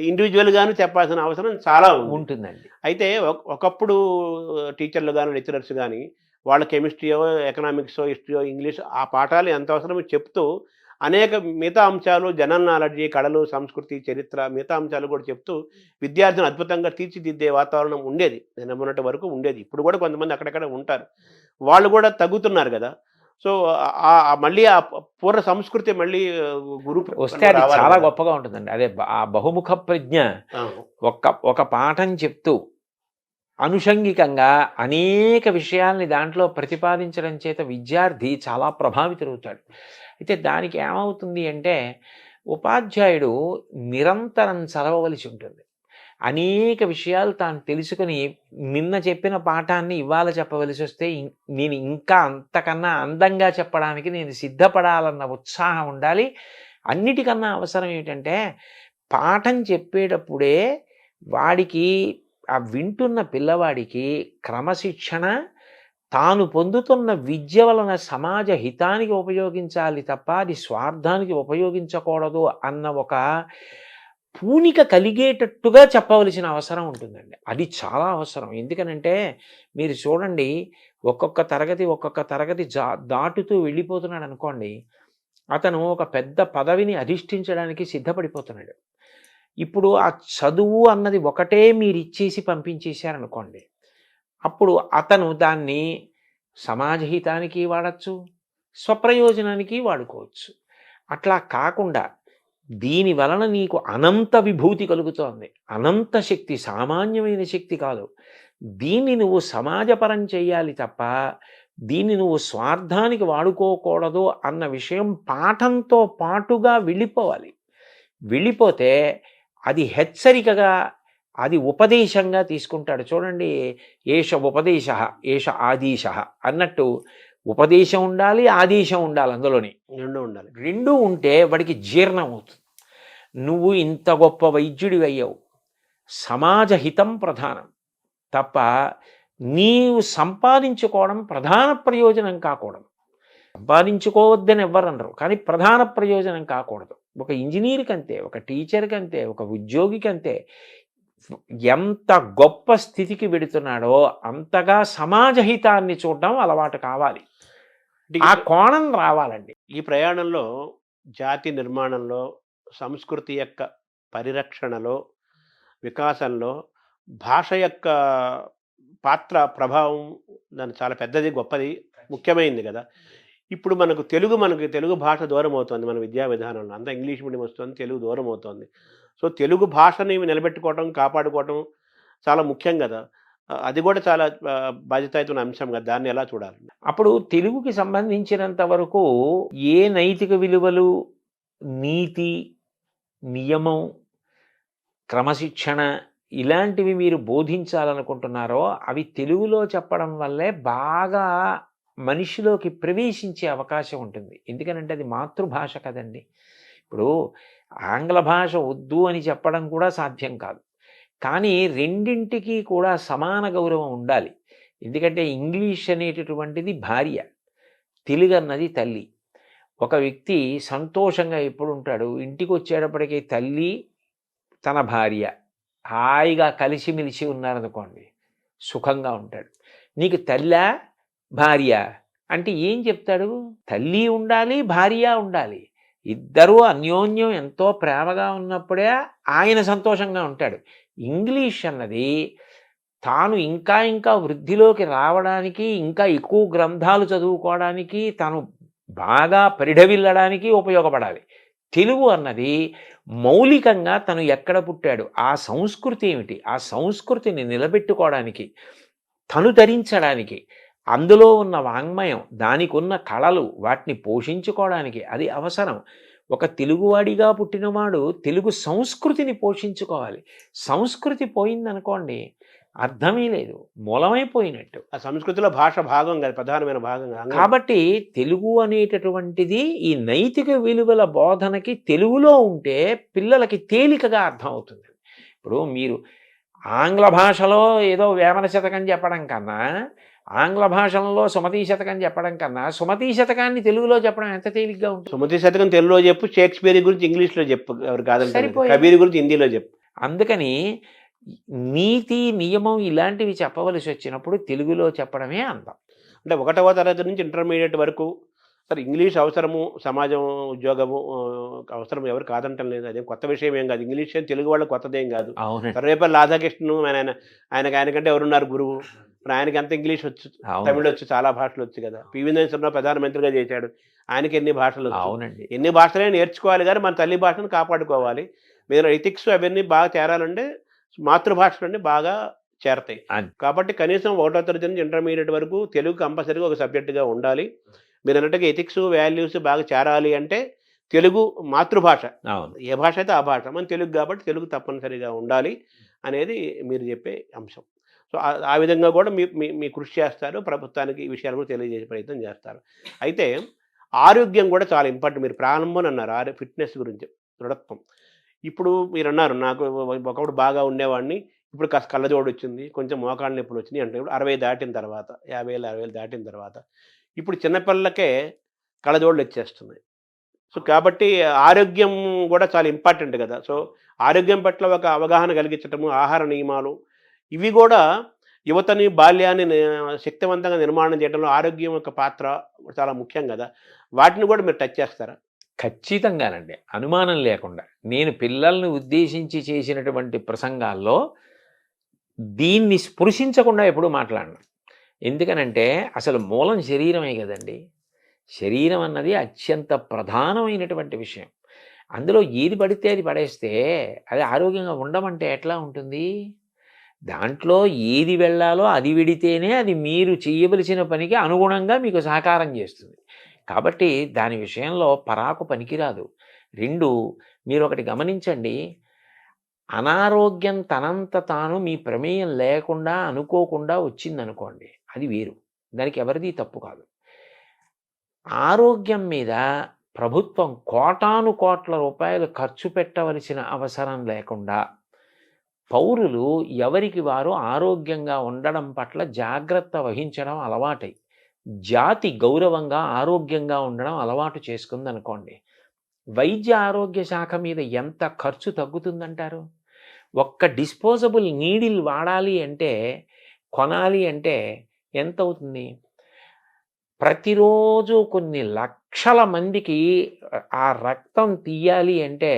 ఇండివిజువల్గాను చెప్పాల్సిన అవసరం చాలా ఉంటుందండి. అయితే ఒకప్పుడు టీచర్లు కానీ, లెక్చరర్స్ కానీ వాళ్ళ కెమిస్ట్రీయో, ఎకనామిక్సో, హిస్టరీయో, ఇంగ్లీష్ ఆ పాఠాలు ఎంత అవసరమో చెప్తూ అనేక మిగతా అంశాలు, జనరల్ నాలెడ్జి, కళలు, సంస్కృతి, చరిత్ర మిగతా అంశాలు కూడా చెప్తూ విద్యార్థిని అద్భుతంగా తీర్చిదిద్దే వాతావరణం ఉండేది. నేను మొన్నటి వరకు ఉండేది. ఇప్పుడు కూడా కొంతమంది అక్కడక్కడ ఉంటారు. వాళ్ళు కూడా తగ్గుతున్నారు కదా. సో మళ్ళీ ఆ పూర్వ సంస్కృతి మళ్ళీ వస్తే అది చాలా గొప్పగా ఉంటుందండి. అదే ఆ బహుముఖ ప్రజ్ఞ. ఒక పాఠం చెప్తూ అనుషంగికంగా అనేక విషయాల్ని దాంట్లో ప్రతిపాదించడం చేత విద్యార్థి చాలా ప్రభావితులవుతాడు. అయితే దానికి ఏమవుతుంది అంటే ఉపాధ్యాయుడు నిరంతరం చదవవలసి ఉంటుంది. అనేక విషయాలు తాను తెలుసుకుని నిన్న చెప్పిన పాఠాన్ని ఇవాళ చెప్పవలసి వస్తే నేను ఇంకా అంతకన్నా అందంగా చెప్పడానికి నేను సిద్ధపడాలన్న ఉత్సాహం ఉండాలి. అన్నిటికన్నా అవసరం ఏమిటంటే పాఠం చెప్పేటప్పుడే వాడికి ఆ వింటున్న పిల్లవాడికి క్రమశిక్షణ, తాను పొందుతున్న విద్య వలన సమాజ హితానికి ఉపయోగించాలి తప్ప అది స్వార్థానికి ఉపయోగించకూడదు అన్న ఒక పూనిక కలిగేటట్టుగా చెప్పవలసిన అవసరం ఉంటుందండి. అది చాలా అవసరం. ఎందుకనంటే మీరు చూడండి, ఒక్కొక్క తరగతి దాటుతూ వెళ్ళిపోతున్నాడు అనుకోండి, అతను ఒక పెద్ద పదవిని అధిష్ఠించడానికి సిద్ధపడిపోతున్నాడు. ఇప్పుడు ఆ చదువు అన్నది ఒకటే మీరు ఇచ్చేసి పంపించేశారనుకోండి, అప్పుడు అతను దాన్ని సమాజహితానికి వాడచ్చు, స్వప్రయోజనానికి వాడుకోవచ్చు. అట్లా కాకుండా దీని వలన నీకు అనంత విభూతి కలుగుతోంది, అనంత శక్తి, సామాన్యమైన శక్తి కాదు. దీన్ని నువ్వు సమాజపరం చేయాలి తప్ప దీన్ని నువ్వు స్వార్థానికి వాడుకోకూడదు అన్న విషయం పాఠంతో పాటుగా వెళ్ళిపోవాలి. వెళ్ళిపోతే అది హెచ్చరికగా, అది ఉపదేశంగా తీసుకుంటాడు. చూడండి, ఏష ఉపదేశ ఏష ఆదేశ అన్నట్టు ఉపదేశం ఉండాలి, ఆదేశం ఉండాలి. అందులోని రెండు ఉంటే వాడికి జీర్ణం అవుతుంది. నువ్వు ఇంత గొప్ప వైద్యుడివి అయ్యావు, సమాజ హితం ప్రధానం తప్ప నీవు సంపాదించుకోవడం ప్రధాన ప్రయోజనం కాకూడదు. సంపాదించుకోవద్దని ఎవ్వరనరు, కానీ ప్రధాన ప్రయోజనం కాకూడదు. ఒక ఇంజనీర్కి అంతే, ఒక టీచర్కి అంతే, ఒక ఉద్యోగికి అంతే. ఎంత గొప్ప స్థితికి వెడుతున్నాడో అంతగా సమాజ హితాన్ని చూడడం అలవాటు కావాలి. ఆ కోణం రావాలండి. ఈ ప్రయాణంలో జాతి నిర్మాణంలో, సంస్కృతి యొక్క పరిరక్షణలో, వికాసంలో భాష యొక్క పాత్ర, ప్రభావం దాని చాలా పెద్దది, గొప్పది, ముఖ్యమైనది కదా. ఇప్పుడు మనకు తెలుగు భాష దూరం అవుతుంది. మన విద్యా విధానంలో అంతా ఇంగ్లీష్ మీడియం వస్తుంది, తెలుగు దూరం అవుతుంది. సో తెలుగు భాషని నిలబెట్టుకోవటం, కాపాడుకోవటం చాలా ముఖ్యం కదా. అది కూడా చాలా బాధ్యతాయుతమైన అంశం కదా. దాన్ని ఎలా చూడాలి? అప్పుడు తెలుగుకి సంబంధించినంత వరకు ఏ నైతిక విలువలు, నీతి, నియమం, క్రమశిక్షణ ఇలాంటివి మీరు బోధించాలనుకుంటున్నారో అవి తెలుగులో చెప్పడం వల్లే బాగా మనిషిలోకి ప్రవేశించే అవకాశం ఉంటుంది. ఎందుకనంటే అది మాతృభాష కదండి. ఇప్పుడు ఆంగ్ల భాష వద్దు అని చెప్పడం కూడా సాధ్యం కాదు. కానీ రెండింటికి కూడా సమాన గౌరవం ఉండాలి. ఎందుకంటే ఇంగ్లీష్ అనేటటువంటిది భార్య, తెలుగు అన్నది తల్లి. ఒక వ్యక్తి సంతోషంగా ఎప్పుడు ఉంటాడు, ఇంటికి వచ్చేటప్పటికీ తల్లి తన భార్య హాయిగా కలిసిమెలిసి ఉన్నారనుకోండి, సుఖంగా ఉంటాడు. నీకు తల్లా భార్య అంటే ఏం చెప్తాడు? తల్లి ఉండాలి, భార్య ఉండాలి. ఇద్దరూ అన్యోన్యం ఎంతో ప్రేమగా ఉన్నప్పుడే ఆయన సంతోషంగా ఉంటాడు. ఇంగ్లీష్ అన్నది తాను ఇంకా ఇంకా వృద్ధిలోకి రావడానికి, ఇంకా ఎక్కువ గ్రంథాలు చదువుకోవడానికి, తాను బాగా పరిఢవిల్లడానికి ఉపయోగపడాలి. తెలుగు అన్నది మౌలికంగా తను ఎక్కడ పుట్టాడు, ఆ సంస్కృతి ఏమిటి, ఆ సంస్కృతిని నిలబెట్టుకోవడానికి, తను ధరించడానికి, అందులో ఉన్న వాంగ్మయం, దానికి ఉన్న కళలు, వాటిని పోషించుకోవడానికి అది అవసరం. ఒక తెలుగువాడిగా పుట్టినవాడు తెలుగు సంస్కృతిని పోషించుకోవాలి. సంస్కృతి పోయిందనుకోండి అర్థమే లేదు, మూలమైపోయినట్టు. ఆ సంస్కృతిలో భాష భాగం కదా, ప్రధానమైన భాగం. కాబట్టి తెలుగు అనేటటువంటిది ఈ నైతిక విలువల బోధనకి తెలుగులో ఉంటే పిల్లలకి తేలికగా అర్థమవుతుంది. ఇప్పుడు మీరు ఆంగ్ల భాషలో ఏదో వేమన శతకం చెప్పడం కన్నా, ఆంగ్ల భాషలో సుమతీ శతకం చెప్పడం కన్నా, సుమతీ శతకాన్ని తెలుగులో చెప్పడం ఎంత తేలిగ్గా ఉంటుంది. సుమతీ శతకం తెలుగులో చెప్పు, షేక్స్పియర్ గురించి ఇంగ్లీష్లో చెప్పు, ఎవరు కాదంటే కబీర్ గురించి హిందీలో చెప్పు. అందుకని నీతి, నియమం ఇలాంటివి చెప్పవలసి వచ్చినప్పుడు తెలుగులో చెప్పడమే అందం. అంటే 1వ తరగతి నుంచి ఇంటర్మీడియట్ వరకు సరే ఇంగ్లీష్ అవసరము, సమాజం, ఉద్యోగము అవసరం, ఎవరు కాదంటం లేదు. అదేం కొత్త విషయం ఏం కాదు. ఇంగ్లీష్ ఏం తెలుగు వాళ్ళకి కొత్తదేం కాదు. సర్వేపల్లి రాధాకృష్ణ ఆయనకంటే ఎవరున్నారు గురువు? ఇప్పుడు ఆయనకి అంత ఇంగ్లీష్ వచ్చు, తమిళ వచ్చు, చాలా భాషలు వచ్చు కదా. పివి నరసింహరావు ప్రధానమంత్రిగా చేశాడు, ఆయనకి ఎన్ని భాషలు వచ్చు. అవునండి, ఎన్ని భాషలే నేర్చుకోవాలి, కానీ మన తల్లి భాషను కాపాడుకోవాలి. మీరు ఎథిక్స్ అవన్నీ బాగా చేరాలంటే మాతృభాషలన్నీ బాగా చేరతాయి. కాబట్టి కనీసం 1వ తరగతి నుంచి ఇంటర్మీడియట్ వరకు తెలుగు కంపల్సరీగా ఒక సబ్జెక్టుగా ఉండాలి. మీరు అన్నట్టుగా ఎథిక్స్, వాల్యూస్ బాగా చేరాలి అంటే తెలుగు మాతృభాష, ఏ భాష అయితే ఆ భాష, మన తెలుగు కాబట్టి తెలుగు తప్పనిసరిగా ఉండాలి అనేది మీరు చెప్పే అంశం. సో ఆ విధంగా కూడా మీ కృషి చేస్తారు, ప్రభుత్వానికి ఈ విషయాలు కూడా తెలియజేసే ప్రయత్నం చేస్తారు. అయితే ఆరోగ్యం కూడా చాలా ఇంపార్టెంట్. మీరు ప్రారంభం అన్నారు ఫిట్నెస్ గురించి, దృఢత్వం. ఇప్పుడు మీరు అన్నారు నాకు ఒకప్పుడు బాగా ఉండేవాడిని, ఇప్పుడు కాస్త కళ్ళజోడు వచ్చింది, కొంచెం మోకాళ్ళ నొప్పులు వచ్చినాయి అంటే ఇప్పుడు 60 దాటిన తర్వాత 50 60 దాటిన తర్వాత ఇప్పుడు చిన్నపిల్లలకే కళ్ళజోడులు వచ్చేస్తున్నాయి. సో కాబట్టి ఆరోగ్యం కూడా చాలా ఇంపార్టెంట్ కదా. సో ఆరోగ్యం పట్ల ఒక అవగాహన కలిగించటము, ఆహార నియమాలు ఇవి కూడా యువతని బాల్యాన్ని శక్తివంతంగా నిర్మాణం చేయడంలో ఆరోగ్యం యొక్క పాత్ర చాలా ముఖ్యం కదా. వాటిని కూడా మీరు టచ్ చేస్తారా? ఖచ్చితంగానండి, అనుమానం లేకుండా. నేను పిల్లల్ని ఉద్దేశించి చేసినటువంటి ప్రసంగాల్లో దీన్ని స్పృశించకుండా ఎప్పుడూ మాట్లాడను. ఎందుకనంటే అసలు మూలం శరీరమే కదండి. శరీరం అన్నది అత్యంత ప్రధానమైనటువంటి విషయం. అందులో ఏది పడితే అది పడేస్తే అది ఆరోగ్యంగా ఉండమంటే ఎట్లా ఉంటుంది? దాంట్లో ఏది వెళ్ళాలో అది విడితేనే అది మీరు చేయవలసిన పనికి అనుగుణంగా మీకు సహకారం చేస్తుంది. కాబట్టి దాని విషయంలో పరాకు పనికిరాదు. 2, మీరు ఒకటి గమనించండి, అనారోగ్యం తనంత తాను మీ ప్రమేయం లేకుండా అనుకోకుండా వచ్చిందనుకోండి, అది వేరు, దానికి ఎవరిది తప్పు కాదు. ఆరోగ్యం మీద ప్రభుత్వం కోటాను కోట్ల రూపాయలు ఖర్చు పెట్టవలసిన అవసరం లేకుండా పౌరులు ఎవరికి వారు ఆరోగ్యంగా ఉండడం పట్ల జాగ్రత్త వహించడం అలవాటై జాతి గౌరవంగా ఆరోగ్యంగా ఉండడం అలవాటు చేసుకుందనుకోండి, వైద్య ఆరోగ్య శాఖ మీద ఎంత ఖర్చు తగ్గుతుందంటారు? ఒక్క డిస్పోజబుల్ నీడిల్ వాడాలి అంటే, కొనాలి అంటే ఎంత అవుతుంది? ప్రతిరోజు కొన్ని లక్షల మందికి ఆ రక్తం తీయాలి అంటే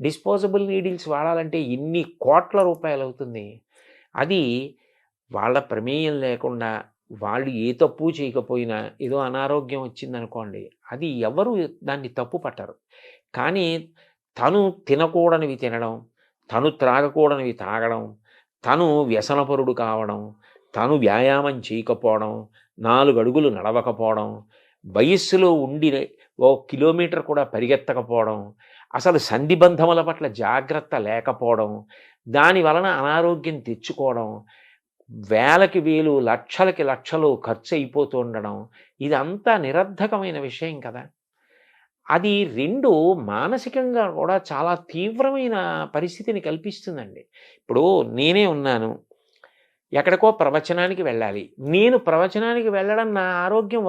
డిస్పోజబుల్ నీడిల్స్ వాడాలంటే ఎన్ని కోట్ల రూపాయలు అవుతుంది. అది వాళ్ళ ప్రమేయం లేకుండా వాళ్ళు ఏ తప్పు చేయకపోయినా ఏదో అనారోగ్యం వచ్చిందనుకోండి, అది ఎవరు దాన్ని తప్పు పట్టరు. కానీ తను తినకూడనివి తినడం, తను త్రాగకూడనివి తాగడం, తను వ్యసనపరుడు కావడం, తను వ్యాయామం చేయకపోవడం, 4 అడుగులు నడవకపోవడం, వయస్సులో ఉండి 1 కిలోమీటర్ కూడా పరిగెత్తకపోవడం, అసలు సంధిబంధముల పట్ల జాగ్రత్త లేకపోవడం, దాని వలన అనారోగ్యం తెచ్చుకోవడం, వేలకి వేలు లక్షలకి లక్షలు ఖర్చు అయిపోతూ ఉండడం, ఇదంతా నిరర్ధకమైన విషయం కదా. అది 2 మానసికంగా కూడా చాలా తీవ్రమైన పరిస్థితిని కల్పిస్తుందండి. ఇప్పుడు నేనే ఉన్నాను, ఎక్కడికో ప్రవచనానికి వెళ్ళాలి. నేను ప్రవచనానికి వెళ్ళడం నా ఆరోగ్యం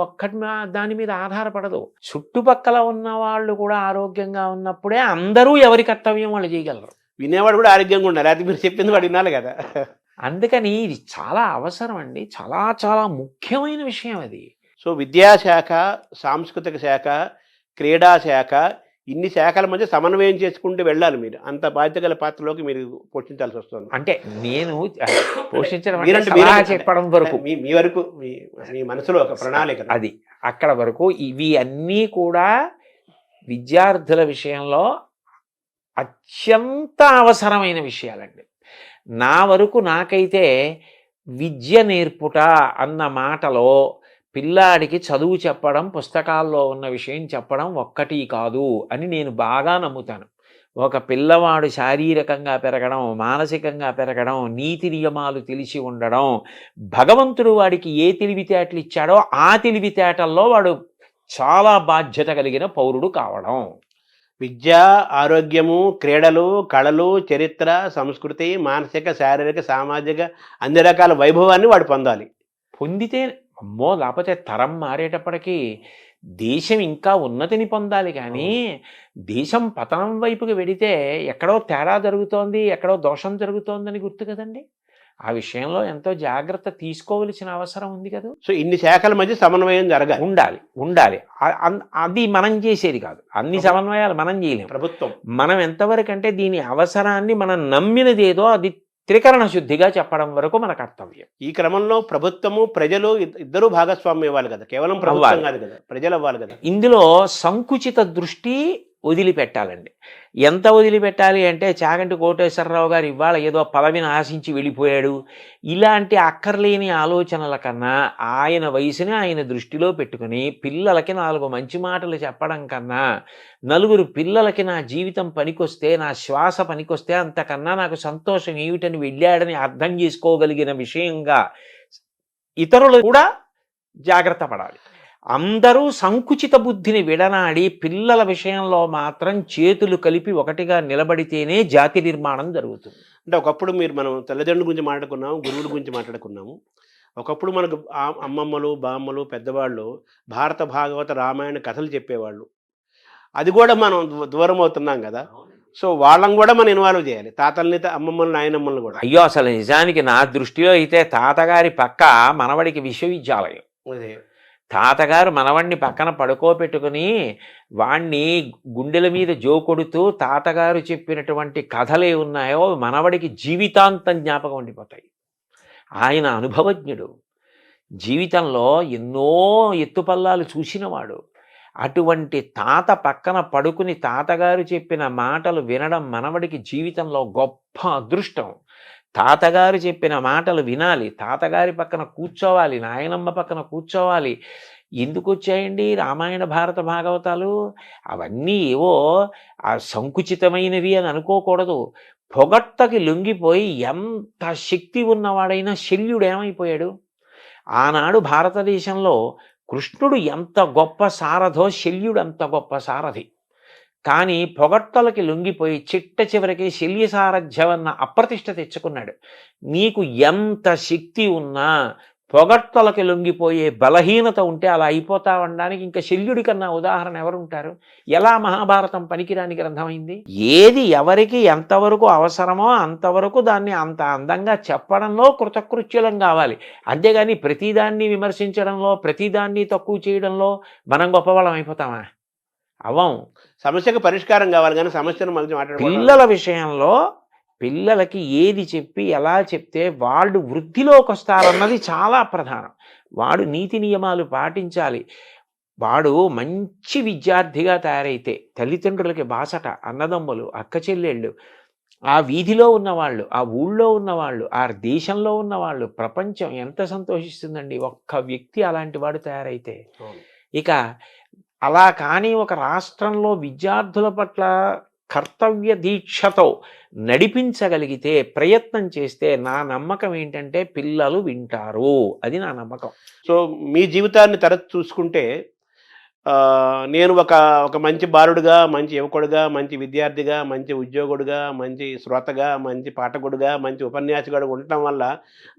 దాని మీద ఆధారపడదు. చుట్టుపక్కల ఉన్న వాళ్ళు కూడా ఆరోగ్యంగా ఉన్నప్పుడే అందరూ ఎవరి కర్తవ్యం వాళ్ళు చేయగలరు. వినేవాడు కూడా ఆరోగ్యంగా ఉండాలి, అది మీరు చెప్పింది వాడు వినాలి కదా. అందుకని ఇది చాలా అవసరం అండి, చాలా చాలా ముఖ్యమైన విషయం అది. సో విద్యాశాఖ, సాంస్కృతిక శాఖ, క్రీడా శాఖ, ఇన్ని శాఖల మధ్య సమన్వయం చేసుకుంటూ వెళ్ళాలి. మీరు అంత బాధ్యత గల పాత్రలోకి మీరు పోషించాల్సి వస్తుంది. అంటే నేను పోషించడం చెప్పడం వరకు మీ వరకు మీ మనసులో ఒక ప్రణాళిక అది అక్కడ వరకు. ఇవి అన్నీ కూడా విద్యార్థుల విషయంలో అత్యంత అవసరమైన విషయాలండి. నా వరకు నాకైతే విద్య నేర్పుట అన్న మాటలో పిల్లాడికి చదువు చెప్పడం, పుస్తకాల్లో ఉన్న విషయం చెప్పడం ఒక్కటి కాదు అని నేను బాగా నమ్ముతాను. ఒక పిల్లవాడు శారీరకంగా పెరగడం, మానసికంగా పెరగడం, నీతి నియమాలు తెలిసి ఉండడం, భగవంతుడు వాడికి ఏ తెలివితేటలు ఇచ్చాడో ఆ తెలివితేటల్లో వాడు చాలా బాధ్యత కలిగిన పౌరుడు కావడం. విద్య, ఆరోగ్యము, క్రీడలు, కళలు, చరిత్ర, సంస్కృతి, మానసిక, శారీరక, సామాజిక అన్ని రకాల వైభవాన్ని వాడు పొందాలి. పొందితే అమ్మో, లేకపోతే తరం మారేటప్పటికీ దేశం ఇంకా ఉన్నతిని పొందాలి. కానీ దేశం పతనం వైపుకి వెడితే ఎక్కడో తేడా జరుగుతోంది, ఎక్కడో దోషం జరుగుతోందని గుర్తు కదండి. ఆ విషయంలో ఎంతో జాగ్రత్త తీసుకోవలసిన అవసరం ఉంది కదా. సో ఇన్ని శాఖల మధ్య సమన్వయం జరగాలి, ఉండాలి. అది మనం చేసేది కాదు, అన్ని సమన్వయాలు మనం చేయలేము. ప్రభుత్వం మనం ఎంతవరకు అంటే దీని అవసరాన్ని మనం నమ్మినదేదో అది త్రికరణ శుద్ధిగా చెప్పడం వరకు మన కర్తవ్యం. ఈ క్రమంలో ప్రభుత్వము, ప్రజలు ఇద్దరూ భాగస్వామ్యం ఇవ్వాలి కదా, కేవలం ప్రభుత్వం కాదు కదా, ప్రజలు అవ్వాలి కదా. ఇందులో సంకుచిత దృష్టి వదిలిపెట్టాలండి. ఎంత వదిలిపెట్టాలి అంటే, చాగంటి కోటేశ్వరరావు గారు ఇవాళ ఏదో పదవిని ఆశించి వెళ్ళిపోయాడు, ఇలాంటి అక్కర్లేని ఆలోచనల కన్నా ఆయన వయసుని ఆయన దృష్టిలో పెట్టుకుని పిల్లలకి 4 మంచి మాటలు చెప్పడం కన్నా, 4 పిల్లలకి నా జీవితం పనికొస్తే, నా శ్వాస పనికొస్తే అంతకన్నా నాకు సంతోషం ఏమిటని వెళ్ళాడని అర్థం చేసుకోగలిగిన విషయంగా ఇతరులు కూడా జాగ్రత్త పడాలి. అందరూ సంకుచిత బుద్ధిని విడనాడి పిల్లల విషయంలో మాత్రం చేతులు కలిపి ఒకటిగా నిలబడితేనే జాతి నిర్మాణం జరుగుతుంది. అంటే ఒకప్పుడు మనం తల్లిదండ్రుల గురించి మాట్లాడుకున్నాము, గురువుల గురించి మాట్లాడుకున్నాము. ఒకప్పుడు మనకు అమ్మమ్మలు, బామ్మలు, పెద్దవాళ్ళు భారత, భాగవత, రామాయణ కథలు చెప్పేవాళ్ళు. అది కూడా మనం దూరం అవుతున్నాం కదా. సో వాళ్ళని కూడా మనం ఇన్వాల్వ్ చేయాలి, తాతల్ని, అమ్మమ్మల్ని, నాయనమ్మల్ని కూడా. అయ్యో, అసలు నిజానికి నా దృష్టిలో అయితే తాతగారి పక్క మనవడికి విశ్వవిద్యాలయం. అదే తాతగారు మనవణ్ణి పక్కన పడుకోబెట్టుకుని వాణ్ణి గుండెల మీద జోకొడుతూ తాతగారు చెప్పినటువంటి కథలే ఉన్నాయో మనవడికి జీవితాంతం జ్ఞాపకం ఉండిపోతాయి. ఆయన అనుభవజ్ఞుడు, జీవితంలో ఎన్నో ఎత్తుపల్లాలు చూసినవాడు. అటువంటి తాత పక్కన పడుకుని తాతగారు చెప్పిన మాటలు వినడం మనవడికి జీవితంలో గొప్ప అదృష్టం. తాతగారు చెప్పిన మాటలు వినాలి, తాతగారి పక్కన కూర్చోవాలి, నాయనమ్మ పక్కన కూర్చోవాలి. ఎందుకు వచ్చాయండి రామాయణ, భారత, భాగవతాలు? అవన్నీ ఏవో ఆ సంకుచితమైనవి అని అనుకోకూడదు. పొగట్టకి లొంగిపోయి ఎంత శక్తి ఉన్నవాడైనా శల్యుడు ఏమైపోయాడు? ఆనాడు భారతదేశంలో కృష్ణుడు ఎంత గొప్ప సారథో శల్యుడు అంత గొప్ప సారథి. కానీ పొగట్టలకి లొంగిపోయి చిట్ట చివరికి శల్య సారథ్యమన్న అప్రతిష్ట తెచ్చుకున్నాడు. నీకు ఎంత శక్తి ఉన్నా పొగట్టలకి లొంగిపోయే బలహీనత ఉంటే అలా అయిపోతావనడానికి ఇంకా శల్యుడి కన్నా ఉదాహరణ ఎవరుంటారు? ఎలా మహాభారతం పనికిరాని గ్రంథమైంది? ఏది ఎవరికి ఎంతవరకు అవసరమో అంతవరకు దాన్ని అంత అందంగా చెప్పడంలో కృతకృత్యులం కావాలి. అంతేగాని ప్రతిదాన్ని విమర్శించడంలో, ప్రతిదాన్ని తక్కువ చేయడంలో మనం గొప్పవాళ్ళం అయిపోతామా? అవం. సమస్యకు పరిష్కారం కావాలి కానీ సమస్యను మళ్ళీ మాట్లాడాలి. పిల్లల విషయంలో పిల్లలకి ఏది చెప్పి ఎలా చెప్తే వాళ్ళు వృద్ధిలోకి వస్తారన్నది చాలా ప్రధానం. వాడు నీతి నియమాలు పాటించాలి. వాడు మంచి విద్యార్థిగా తయారైతే తల్లిదండ్రులకి బాసట, అన్నదమ్ములు, అక్క చెల్లెళ్ళు, ఆ వీధిలో ఉన్నవాళ్ళు, ఆ ఊళ్ళో ఉన్నవాళ్ళు, ఆ దేశంలో ఉన్నవాళ్ళు, ప్రపంచం ఎంత సంతోషిస్తుందండి ఒక్క వ్యక్తి అలాంటి వాడు తయారైతే. ఇక అలా కానీ ఒక రాష్ట్రంలో విద్యార్థుల పట్ల కర్తవ్య దీక్షతో నడిపించగలిగితే, ప్రయత్నం చేస్తే నా నమ్మకం ఏంటంటే పిల్లలు వింటారు. అది నా నమ్మకం. సో మీ జీవితాన్ని తరచు చూసుకుంటే నేను ఒక మంచి బాలుడుగా, మంచి యువకుడుగా, మంచి విద్యార్థిగా, మంచి ఉద్యోగుడుగా, మంచి శ్రోతగా, మంచి పాఠకుడుగా, మంచి ఉపన్యాసకుడుగా ఉండటం వల్ల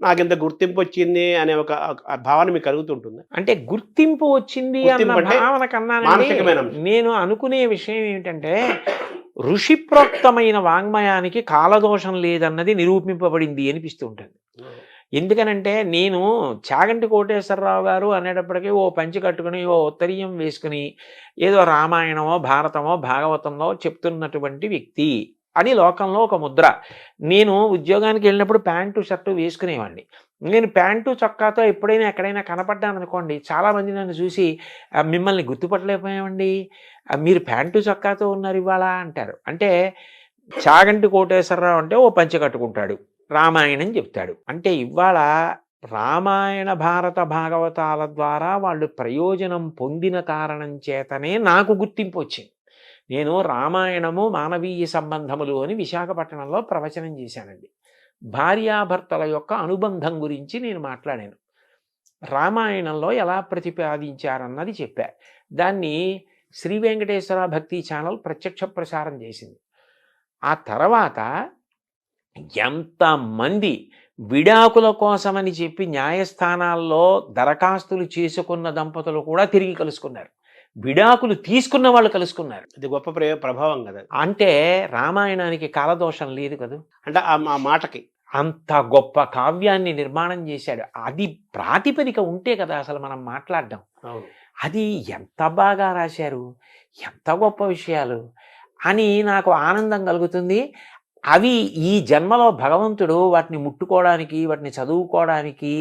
నాకు ఇంత గుర్తింపు వచ్చింది అనే ఒక భావన మీకు కలుగుతుంటుంది. అంటే గుర్తింపు వచ్చింది అన్న భావన కన్నా నేను అనుకునే విషయం ఏమిటంటే, ఋషిప్రోక్తమైన వాంగ్మయానికి కాలదోషం లేదన్నది నిరూపింపబడింది అనిపిస్తూ ఉంటుంది. ఎందుకనంటే నేను చాగంటి కోటేశ్వరరావు గారు అనేటప్పటికీ ఓ పంచి కట్టుకుని, ఓ ఉత్తరీయం వేసుకుని ఏదో రామాయణమో, భారతమో, భాగవతంలో చెప్తున్నటువంటి వ్యక్తి అని లోకంలో ఒక ముద్ర. నేను ఉద్యోగానికి వెళ్ళినప్పుడు ప్యాంటు షర్టు వేసుకునేవాడిని. నేను ప్యాంటు చొక్కాతో ఎప్పుడైనా ఎక్కడైనా కనపడ్డాను అనుకోండి, చాలామంది నన్ను చూసి మిమ్మల్ని గుర్తుపట్టలేకపోయామండి, మీరు ప్యాంటు చొక్కాతో ఉన్నారు ఇవాళ అంటారు. అంటే చాగంటి కోటేశ్వరరావు అంటే ఓ పంచె కట్టుకుంటాడు, రామాయణం చెప్తాడు. అంటే ఇవాళ రామాయణ, భారత, భాగవతాల ద్వారా వాళ్ళు ప్రయోజనం పొందిన కారణం చేతనే నాకు గుర్తింపు వచ్చింది. నేను రామాయణము, మానవీయ సంబంధములు అని విశాఖపట్నంలో ప్రవచనం చేశానండి. భార్యాభర్తల యొక్క అనుబంధం గురించి నేను మాట్లాడాను. రామాయణంలో ఎలా ప్రతిపాదించారన్నది చెప్పా. దాన్ని శ్రీ వెంకటేశ్వర భక్తి ఛానల్ ప్రత్యక్ష ప్రసారం చేసింది. ఆ తర్వాత ఎంతమంది విడాకుల కోసమని చెప్పి న్యాయస్థానాల్లో దరఖాస్తులు చేసుకున్న దంపతులు కూడా తిరిగి కలుసుకున్నారు. విడాకులు తీసుకున్న వాళ్ళు కలుసుకున్నారు. ఇది గొప్ప ప్రభావం కదా. అంటే రామాయణానికి కాలదోషం లేదు కదా. అంటే ఆ మాటకి అంత గొప్ప కావ్యాన్ని నిర్మాణం చేశాడు. అది ప్రాతిపదిక ఉంటే కదా అసలు మనం మాట్లాడడం. అది ఎంత బాగా రాశారు, ఎంత గొప్ప విషయాలు అని నాకు ఆనందం కలుగుతుంది. అవి ఈ జన్మలో భగవంతుడు వాటిని ముట్టుకోవడానికి, వాటిని చదువుకోవడానికి,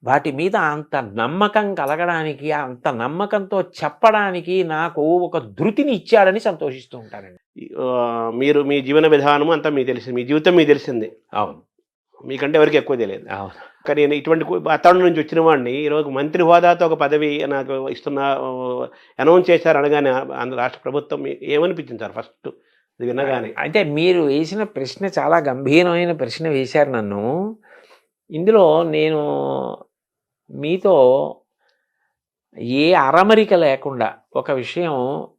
వాటి మీద అంత నమ్మకం కలగడానికి, అంత నమ్మకంతో చెప్పడానికి నాకు ఒక ధృతిని ఇచ్చాడని సంతోషిస్తూ ఉంటానండి. మీరు మీ జీవన విధానం అంతా మీకు తెలిసింది, మీ జీవితం మీకు తెలిసింది. అవును, మీకంటే ఎవరికి ఎక్కువ తెలియదు. అవును. కానీ నేను ఇటువంటి వాతావరణం నుంచి వచ్చిన వాడిని ఈరోజు మంత్రి హోదాతో ఒక పదవి నాకు అనౌన్స్ చేశారు అనగానే రాష్ట్ర ప్రభుత్వం ఏమనిపించింది సార్ ఫస్ట్ వినగానే? అయితే మీరు వేసిన ప్రశ్న చాలా గంభీరమైన ప్రశ్న వేశారు నన్ను. ఇందులో నేను మీతో ఏ అరమరిక లేకుండా ఒక విషయం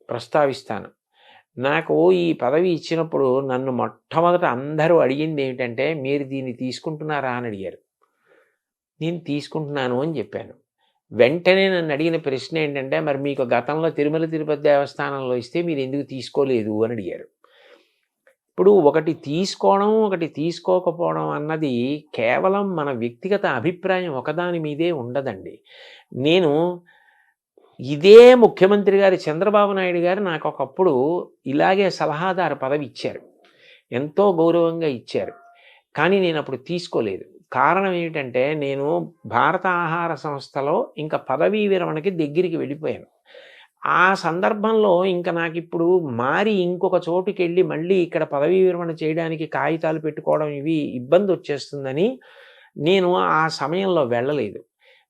ప్రస్తావిస్తాను. నాకు ఈ పదవి ఇచ్చినప్పుడు నన్ను మొట్టమొదట అందరూ అడిగింది ఏమిటంటే, మీరు దీన్ని తీసుకుంటున్నారా అని అడిగారు. నేను తీసుకుంటున్నాను అని చెప్పాను. వెంటనే నన్ను అడిగిన ప్రశ్న ఏంటంటే, మరి మీకు గతంలో తిరుమల తిరుపతి దేవస్థానంలో ఇస్తే మీరు ఎందుకు తీసుకోలేదు అని అడిగారు. ఇప్పుడు ఒకటి తీసుకోవడం, ఒకటి తీసుకోకపోవడం అన్నది కేవలం మన వ్యక్తిగత అభిప్రాయం ఒకదాని మీదే ఉండదండి. నేను ఇదే ముఖ్యమంత్రి గారు చంద్రబాబు నాయుడు గారు నాకు ఒకప్పుడు ఇలాగే సలహాదారు పదవి ఇచ్చారు. ఎంతో గౌరవంగా ఇచ్చారు. కానీ నేను అప్పుడు తీసుకోలేదు. కారణం ఏమిటంటే, నేను భారత ఆహార సంస్థలో ఇంకా పదవీ విరమణకి దగ్గరికి వెళ్ళిపోయాను. ఆ సందర్భంలో ఇంకా నాకు ఇప్పుడు మారి ఇంకొక చోటుకి వెళ్ళి మళ్ళీ ఇక్కడ పదవీ విరమణ చేయడానికి కాగితాలు పెట్టుకోవడం ఇవి ఇబ్బంది వచ్చేస్తుందని నేను ఆ సమయంలో వెళ్ళలేదు.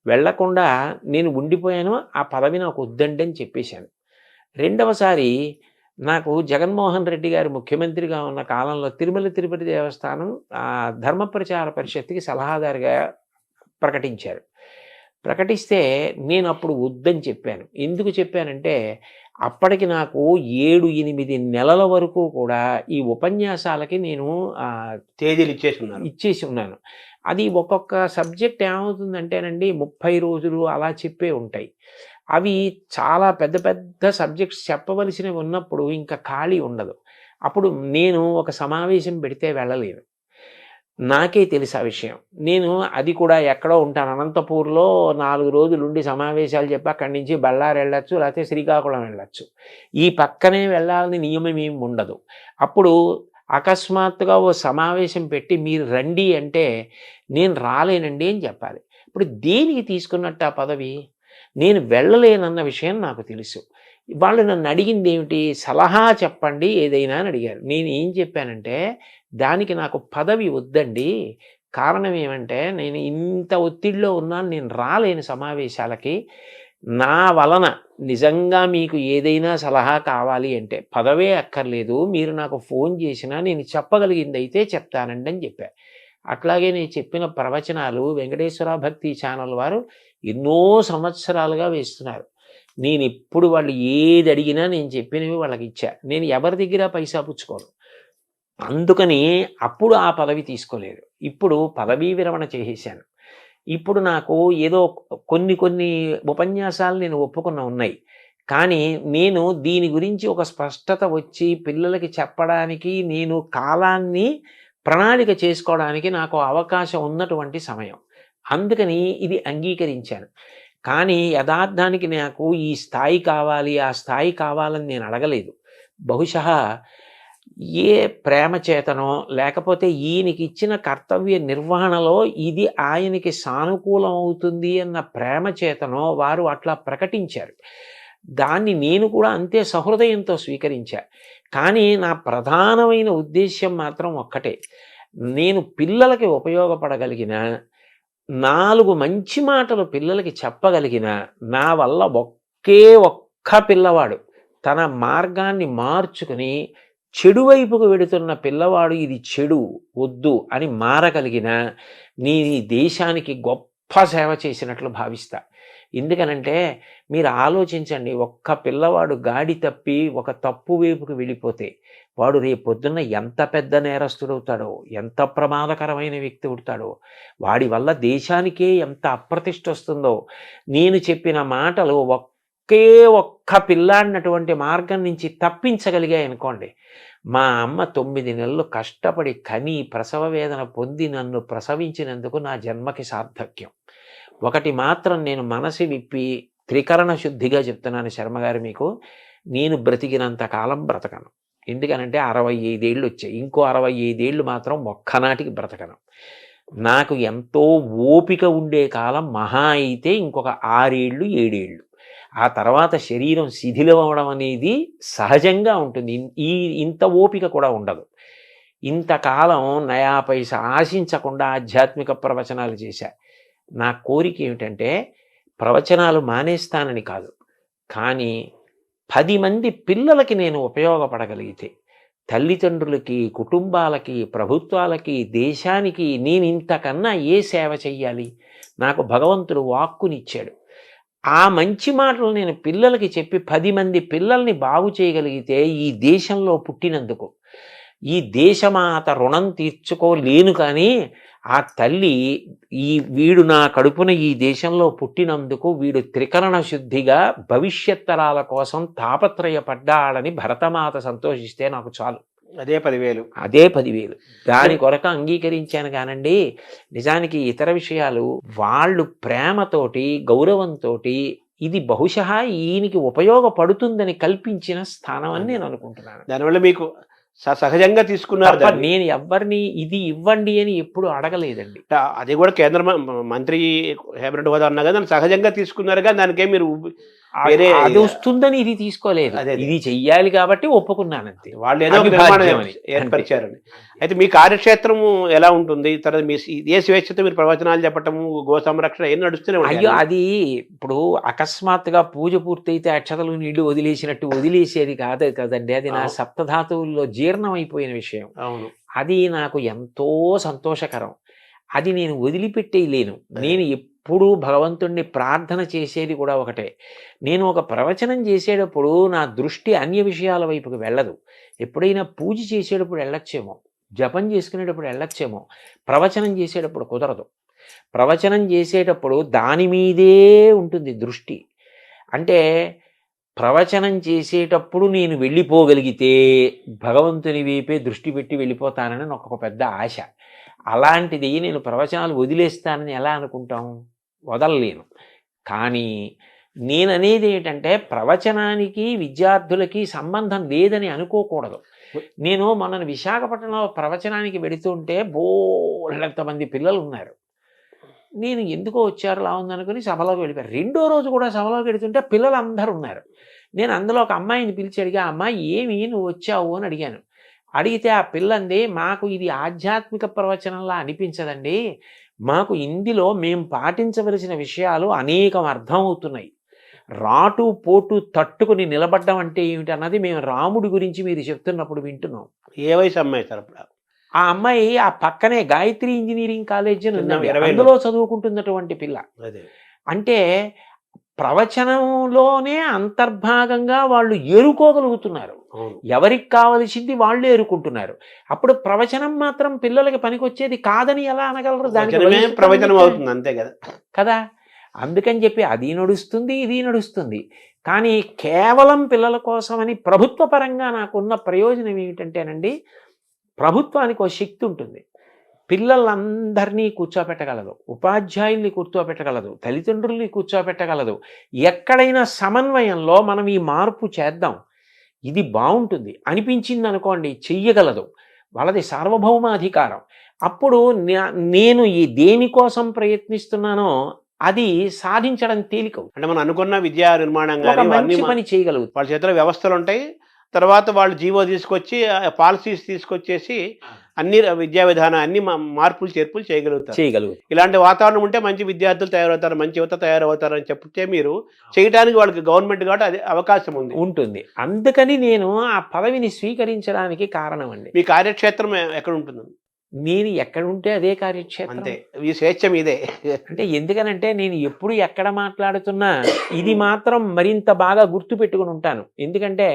వెళ్ళకుండా నేను ఉండిపోయాను. ఆ పదవి నాకు వద్దండి అని చెప్పేశాను. రెండవసారి నాకు జగన్మోహన్ రెడ్డి గారు ముఖ్యమంత్రిగా ఉన్న కాలంలో తిరుమల తిరుపతి దేవస్థానం ధర్మ ప్రచార పరిషత్తుకి సలహాదారుగా ప్రకటించారు. ప్రకటిస్తే నేను అప్పుడు వద్దని చెప్పాను. ఎందుకు చెప్పానంటే, అప్పటికి నాకు 7-8 నెలల వరకు కూడా ఈ ఉపన్యాసాలకి నేను తేదీలు ఇచ్చేసి ఉన్నాను. అది ఒక్కొక్క సబ్జెక్ట్ ఏమవుతుందంటేనండి 30 రోజులు అలా చెప్పే ఉంటాయి. అవి చాలా పెద్ద పెద్ద సబ్జెక్ట్స్ చెప్పవలసినవి ఉన్నప్పుడు ఇంకా ఖాళీ ఉండదు. అప్పుడు నేను ఒక సమావేశం పెడితే వెళ్ళలేను. నాకే తెలుసు ఆ విషయం. నేను అది కూడా ఎక్కడో ఉంటాను. అనంతపూర్లో 4 రోజులు ఉండి సమావేశాలు చెప్పి అక్కడి నుంచి బళ్ళారి వెళ్ళొచ్చు, లేకపోతే శ్రీకాకుళం వెళ్ళొచ్చు. ఈ పక్కనే వెళ్ళాలని నియమం ఏమి ఉండదు. అప్పుడు అకస్మాత్తుగా ఓ సమావేశం పెట్టి మీరు రండి అంటే నేను రాలేనండి అని చెప్పాలి. ఇప్పుడు దేనికి తీసుకున్నట్టు ఆ పదవి? నేను వెళ్ళలేనన్న విషయం నాకు తెలుసు. వాళ్ళు నన్ను అడిగింది ఏమిటి? సలహా చెప్పండి ఏదైనా అని అడిగారు. నేను ఏం చెప్పానంటే, దానికి నాకు పదవి వద్దండి. కారణం ఏమంటే, నేను ఇంత ఒత్తిడిలో ఉన్నాను, నేను రాలేను సమావేశాలకి. నా వలన నిజంగా మీకు ఏదైనా సలహా కావాలి అంటే పదవే అక్కర్లేదు, మీరు నాకు ఫోన్ చేసినా నేను చెప్పగలిగింది అయితే చెప్తానండి అని చెప్పా. అట్లాగే నేను చెప్పిన ప్రవచనాలు వెంకటేశ్వర భక్తి ఛానల్ వారు ఎన్నో సంవత్సరాలుగా వేస్తున్నారు. నేను ఇప్పుడు వాళ్ళు ఏది అడిగినా నేను చెప్పినవి వాళ్ళకి ఇచ్చా. నేను ఎవరి దగ్గర పైసా పుచ్చుకోను. అందుకని అప్పుడు ఆ పదవి తీసుకోలేదు. ఇప్పుడు పదవీ విరమణ చేసేసాను. ఇప్పుడు నాకు ఏదో కొన్ని ఉపన్యాసాలు నేను ఒప్పుకున్న ఉన్నాయి. కానీ నేను దీని గురించి ఒక స్పష్టత వచ్చి పిల్లలకి చెప్పడానికి నేను కాలాన్ని ప్రణాళిక చేసుకోవడానికి నాకు అవకాశం ఉన్నటువంటి సమయం. అందుకని ఇది అంగీకరించాను. కానీ యథార్థానికి నాకు ఈ స్థాయి కావాలి, ఆ స్థాయి కావాలని నేను అడగలేదు. బహుశः ఏ ప్రేమ చేతనో లేకపోతే ఈయనకి ఇచ్చిన కర్తవ్య నిర్వహణలో ఇది ఆయనకి సానుకూలం అవుతుంది అన్న ప్రేమ చేతనో వారు అట్లా ప్రకటించారు. దాన్ని నేను కూడా అంతే సహృదయంతో స్వీకరించా. కానీ నా ప్రధానమైన ఉద్దేశ్యం మాత్రం ఒక్కటే. నేను పిల్లలకి ఉపయోగపడగలిగిన 4 మంచి మాటలు పిల్లలకి చెప్పగలిగిన నా వల్ల ఒక్క పిల్లవాడు తన మార్గాన్ని మార్చుకుని చెడు వైపుకు వెడుతున్న పిల్లవాడు ఇది చెడు వద్దు అని మారగలిగిన నీ దేశానికి గొప్ప సేవ చేసినట్లు భావిస్తా. ఎందుకనంటే మీరు ఆలోచించండి, ఒక్క పిల్లవాడు గాడి తప్పి ఒక తప్పు వైపుకు వెళ్ళిపోతే వాడు రేపొద్దున్న ఎంత పెద్ద నేరస్తుడవుతాడో, ఎంత ప్రమాదకరమైన వ్యక్తి అవుతాడో, వాడి వల్ల దేశానికే ఎంత అప్రతిష్ట వస్తుందో. నేను చెప్పిన మాటలు ఒక్క పిల్లాడినటువంటి మార్గం నుంచి తప్పించగలిగాయి అనుకోండి. మా అమ్మ 9 నెలలు కష్టపడి కని ప్రసవ వేదన పొంది నన్ను ప్రసవించినందుకు నా జన్మకి సార్థక్యం. ఒకటి మాత్రం నేను మనసు విప్పి త్రికరణ శుద్ధిగా చెప్తున్నాను శర్మగారు మీకు, నేను బ్రతికినంత కాలం బ్రతకను. ఎందుకనంటే 65 ఏళ్ళు వచ్చాయి. ఇంకో 65 ఏళ్ళు మాత్రం ఒక్కనాటికి బ్రతకను. నాకు ఎంతో ఓపిక ఉండే కాలం మహా అయితే ఇంకొక 6 ఏళ్ళు 7 ఏళ్ళు. ఆ తర్వాత శరీరం శిథిలం అవడం అనేది సహజంగా ఉంటుంది. ఇంత ఓపిక కూడా ఉండదు. ఇంతకాలం నయా పైసా ఆశించకుండా ఆధ్యాత్మిక ప్రవచనాలు చేశా. నా కోరిక ఏమిటంటే ప్రవచనాలు మానేస్తానని కాదు, కానీ 10 మంది పిల్లలకి నేను ఉపయోగపడగలిగితే, తల్లిదండ్రులకి, కుటుంబాలకి, ప్రభుత్వాలకి, దేశానికి నేను ఇంతకన్నా ఏ సేవ చెయ్యాలి? నాకు భగవంతుడు వాక్కునిచ్చాడు. ఆ మంచి మాటలు నేను పిల్లలకి చెప్పి 10 మంది పిల్లల్ని బాగు చేయగలిగితే ఈ దేశంలో పుట్టినందుకు, ఈ దేశమాత రుణం తీర్చుకోలేను. కానీ ఆ తల్లి వీడు నా కడుపున ఈ దేశంలో పుట్టినందుకు వీడు త్రికరణ శుద్ధిగా భవిష్యత్ తరాల కోసం తాపత్రయపడ్డాడని భరతమాత సంతోషిస్తే నాకు చాలు. అదే 10,000. అదే 10,000. దాని కొరకు అంగీకరించాను కానండి. నిజానికి ఇతర విషయాలు వాళ్ళు ప్రేమతోటి గౌరవంతోటి ఇది బహుశः ఈయనకి ఉపయోగపడుతుందని కల్పించిన స్థానం అని నేను అనుకుంటున్నాను. దానివల్ల మీకు సహజంగా తీసుకున్నారు తప్ప దాన్ని. నేను ఎవ్వరిని ఇది ఇవ్వండి అని ఎప్పుడు అడగలేదండి. అది కూడా కేంద్ర మంత్రి కేబినెట్ హోదా అన్నా కదా, దాన్ని సహజంగా తీసుకున్నారు కానీ దానికే మీరు వేరే అది వస్తుందని ఇది తీసుకోలేదు. అదే. ఇది చెయ్యాలి కాబట్టి ఒప్పుకున్నానంతే. వాళ్ళు ఏదో ఒక అవిభాజ్యం నిర్మాణం అని. ఏర్పరిచారని. అయితే మీ కార్యక్షేత్రము ఎలా ఉంటుంది? తర్వాత మీ ఏ స్వేచ్ఛతో మీరు ప్రవచనాలు చెప్పటము, గో సంరక్షణ ఏం నడుస్తూనే అయ్యో, ఉంటాయి. అది ఇప్పుడు అకస్మాత్తుగా పూజ పూర్తయితే అక్షతలు నీళ్లు వదిలేసినట్టు వదిలేసేది కాదు కదండి. అది నా అవును. సప్తధాతువుల్లో జీర్ణం అయిపోయిన విషయం. అవును. అది నాకు ఎంతో సంతోషకరం. అది నేను వదిలిపెట్టేయలేను. నేను ఎప్పుడూ భగవంతుణ్ణి ప్రార్థన చేసేది కూడా ఒకటే. నేను ఒక ప్రవచనం చేసేటప్పుడు నా దృష్టి అన్య విషయాల వైపుకి వెళ్ళదు. ఎప్పుడైనా పూజ చేసేటప్పుడు వెళ్ళొచ్చేమో, జపం చేసుకునేటప్పుడు వెళ్ళొచ్చేమో, ప్రవచనం చేసేటప్పుడు కుదరదు. ప్రవచనం చేసేటప్పుడు దాని మీదే ఉంటుంది దృష్టి. అంటే ప్రవచనం చేసేటప్పుడు నేను వెళ్ళిపోగలిగితే భగవంతుని వైపే దృష్టి పెట్టి వెళ్ళిపోతానని నాకు ఒక పెద్ద ఆశ. అలాంటిది నేను ప్రవచనాలు వదిలేస్తానని ఎలా అనుకుంటాం? వదలలేను. కానీ నేననేది ఏంటంటే ప్రవచనానికి విద్యార్థులకి సంబంధం లేదని అనుకోకూడదు. నేను మొన్న విశాఖపట్నంలో ప్రవచనానికి వెళుతుంటే బోళ్ళంతమంది పిల్లలు ఉన్నారు. నేను ఎందుకో వచ్చారు లా ఉందనుకుని సభలోకి వెళ్ళిపోయారు. రెండో రోజు కూడా సభలోకి వెళుతుంటే పిల్లలు అందరూ ఉన్నారు. నేను అందులో ఒక అమ్మాయిని పిలిచి అడిగా, అమ్మాయి ఏమి నువ్వు వచ్చావు అని అడిగాను. అడిగితే ఆ పిల్లంది, మాకు ఇది ఆధ్యాత్మిక ప్రవచనంలా అనిపించదండి, మాకు ఇందులో మేము పాటించవలసిన విషయాలు అనేకం అర్థమవుతున్నాయి. రాటు పోటు తట్టుకుని నిలబడ్డం అంటే ఏమిటన్నది మేము రాముడి గురించి మీరు చెప్తున్నప్పుడు వింటున్నాం. ఏ వయసు అమ్మాయి సార్ అప్పుడు? ఆ అమ్మాయి ఆ పక్కనే గాయత్రి ఇంజనీరింగ్ కాలేజ్ అని ఉంది, 20 అందులో చదువుకుంటున్నటువంటి పిల్ల. అదే. అంటే ప్రవచనంలోనే అంతర్భాగంగా వాళ్ళు ఎరుకోగలుగుతున్నారు. అవును. ఎవరికి కావలసింది వాళ్ళు ఎరుకుంటున్నారు. అప్పుడు ప్రవచనం మాత్రం పిల్లలకి పనికొచ్చేది కాదని ఎలా అనగలరు? దానికి వచనమే వయసు ప్రవచనం పరిమితి అవుతుంది, అంతే కదా. కదా. అందుకని చెప్పి అది నడుస్తుంది, ఇది నడుస్తుంది. కానీ కేవలం పిల్లల కోసమని ప్రభుత్వ పరంగా నాకున్న ప్రయోజనం ఏమిటంటేనండి, ప్రభుత్వానికి ఒక శక్తి ఉంటుంది. పిల్లలందరినీ కూర్చోపెట్టగలదు, ఉపాధ్యాయుల్ని కూర్చోపెట్టగలదు, తల్లిదండ్రుల్ని కూర్చోపెట్టగలదు. ఎక్కడైనా సమన్వయంలో మనం ఈ మార్పు చేద్దాం, ఇది బాగుంటుంది అనిపించింది అనుకోండి, చెయ్యగలదు. వాళ్ళది సార్వభౌమాధికారం. అప్పుడు నేను ఈ దేనికోసం ప్రయత్నిస్తున్నానో అది సాధించడం తేలిక. అంటే మనం అనుకున్న విద్యా నిర్మాణం ఒక కానీ మంచి పని చేయగలుగుతాం. వాళ్ళ చేతిలో వ్యవస్థలు ఉంటాయి. తర్వాత వాళ్ళు జీవో తీసుకొచ్చి పాలసీస్ తీసుకొచ్చేసి అన్ని విద్యా విధానం అన్ని మార్పులు చేర్పులు చేయగలుగుతారు. ఇలాంటి వాతావరణం ఉంటే మంచి విద్యార్థులు తయారవుతారు, మంచి యువత తయారవుతారు అని చెప్తే మీరు చేయడానికి వాళ్ళకి గవర్నమెంట్ కాబట్టి అది అవకాశం ఉంటుంది. అందుకని నేను ఆ పదవిని స్వీకరించడానికి కారణం అండి. మీ కార్యక్షేత్రం ఎక్కడ ఉంటుంది? నేను ఎక్కడ ఉంటే అదే కార్యక్షేత్రం. అంతే, ఈ స్వేచ్ఛ మీదే. అంటే ఎందుకనంటే నేను ఎప్పుడు ఎక్కడ మాట్లాడుతున్నా ఇది మాత్రం మరింత బాగా గుర్తు పెట్టుకుని ఉంటాను. ఎందుకంటే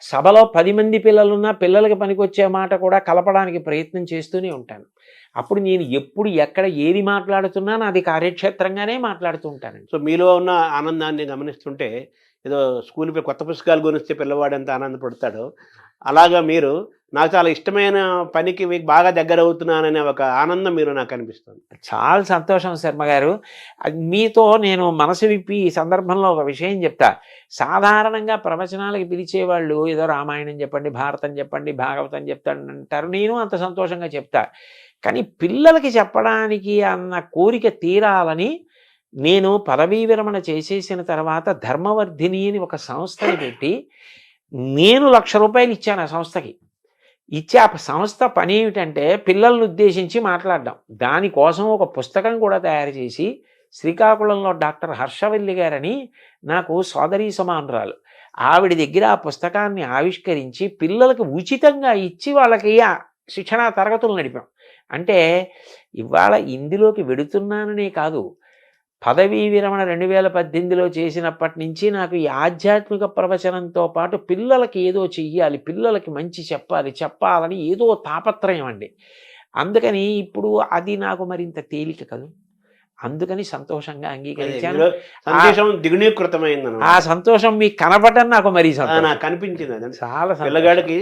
సభలో 10 మంది పిల్లలున్నా పిల్లలకి పనికొచ్చే మాట కూడా కలపడానికి ప్రయత్నం చేస్తూనే ఉంటాను. అప్పుడు నేను ఎప్పుడు ఎక్కడ ఏది మాట్లాడుతున్నా నాది కార్యక్షేత్రంగానే మాట్లాడుతూ ఉంటానండి. సో మీలో ఉన్న ఆనందాన్ని గమనిస్తుంటే ఏదో స్కూల్ కొత్త పుస్తకాలు గురిస్తే పిల్లవాడు ఎంత ఆనందపడతాడో అలాగా మీరు నాకు చాలా ఇష్టమైన పనికి మీకు బాగా దగ్గర అవుతున్నాననే ఒక ఆనందం మీరు నాకు అనిపిస్తుంది. చాలా సంతోషం శర్మ గారు. మీతో నేను మనసు విప్పి ఈ సందర్భంలో ఒక విషయం చెప్తా. సాధారణంగా ప్రవచనాలకి పిలిచేవాళ్ళు ఏదో రామాయణం చెప్పండి, భారతం చెప్పండి, భాగవతం చెప్తానంటారు. నేను అంత సంతోషంగా చెప్తా. కానీ పిల్లలకి చెప్పడానికి అన్న కోరిక తీరాలని నేను పదవీ విరమణ చేసేసిన తర్వాత ధర్మవర్ధిని అని ఒక సంస్థని పెట్టి నేను ₹1,00,000 ఇచ్చాను ఆ సంస్థకి. ఇచ్చే ఆ సంస్థ పని ఏమిటంటే పిల్లల్ని ఉద్దేశించి మాట్లాడడం. దానికోసం ఒక పుస్తకం కూడా తయారు చేసి శ్రీకాకుళంలో డాక్టర్ హర్షవల్లి గారని నాకు సోదరీ సమానురాలు, ఆవిడ దగ్గర ఆ పుస్తకాన్ని ఆవిష్కరించి పిల్లలకి ఉచితంగా ఇచ్చి వాళ్ళకి శిక్షణా తరగతులు నడిపాం. అంటే ఇవాళ ఇందులోకి వెడుతున్నాననే కాదు, పదవీ విరమణ 2018లో చేసినప్పటి నుంచి నాకు ఈ ఆధ్యాత్మిక ప్రవచనంతో పాటు పిల్లలకి ఏదో చెయ్యాలి, పిల్లలకి మంచి చెప్పాలని ఏదో తాపత్రయం అండి. అందుకని ఇప్పుడు అది నాకు మరింత తేలిక కదూ. అందుకని సంతోషంగా అంగీకరించాను. మీలో సందేశం దిగునీకృతమైంది ఆ సంతోషం మీకు కనపడడం నాకు మరీ సంతోషం. నాకు కనిపించింది. అది చాలా సంతోషం. పిల్లగాడికి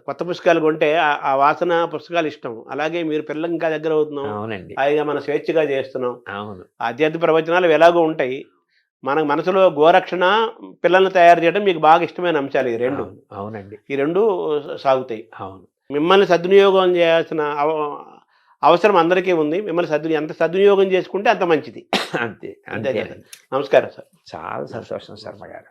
కొత్త పుస్తకాలు కొంటే ఆ వాసన పుస్తకాలు ఇష్టం. అలాగే మీరు పిల్లలకి ఇంకా దగ్గర అవుతున్నాం, అవునండి, హాయిగా మనం స్వేచ్ఛగా చేస్తున్నాం. అవును. ఆధ్యాత్మిక ప్రవచనాలు ఎలాగో ఉంటాయి, మన మనసులో గోరక్షణ, పిల్లల్ని తయారు చేయడం మీకు బాగా ఇష్టమైన అంశాలు ఈ రెండు. అవునండి, ఈ రెండు సాగుతాయి. అవును. మిమ్మల్ని సద్వినియోగం చేయాల్సిన అవసరం అందరికీ ఉంది. మిమ్మల్ని ఎంత సద్వినియోగం చేసుకుంటే అంత మంచిది. అంతే అంతే అంతే. కదా. నమస్కారం సార్. చాలా సంతోషం శర్మ గారు.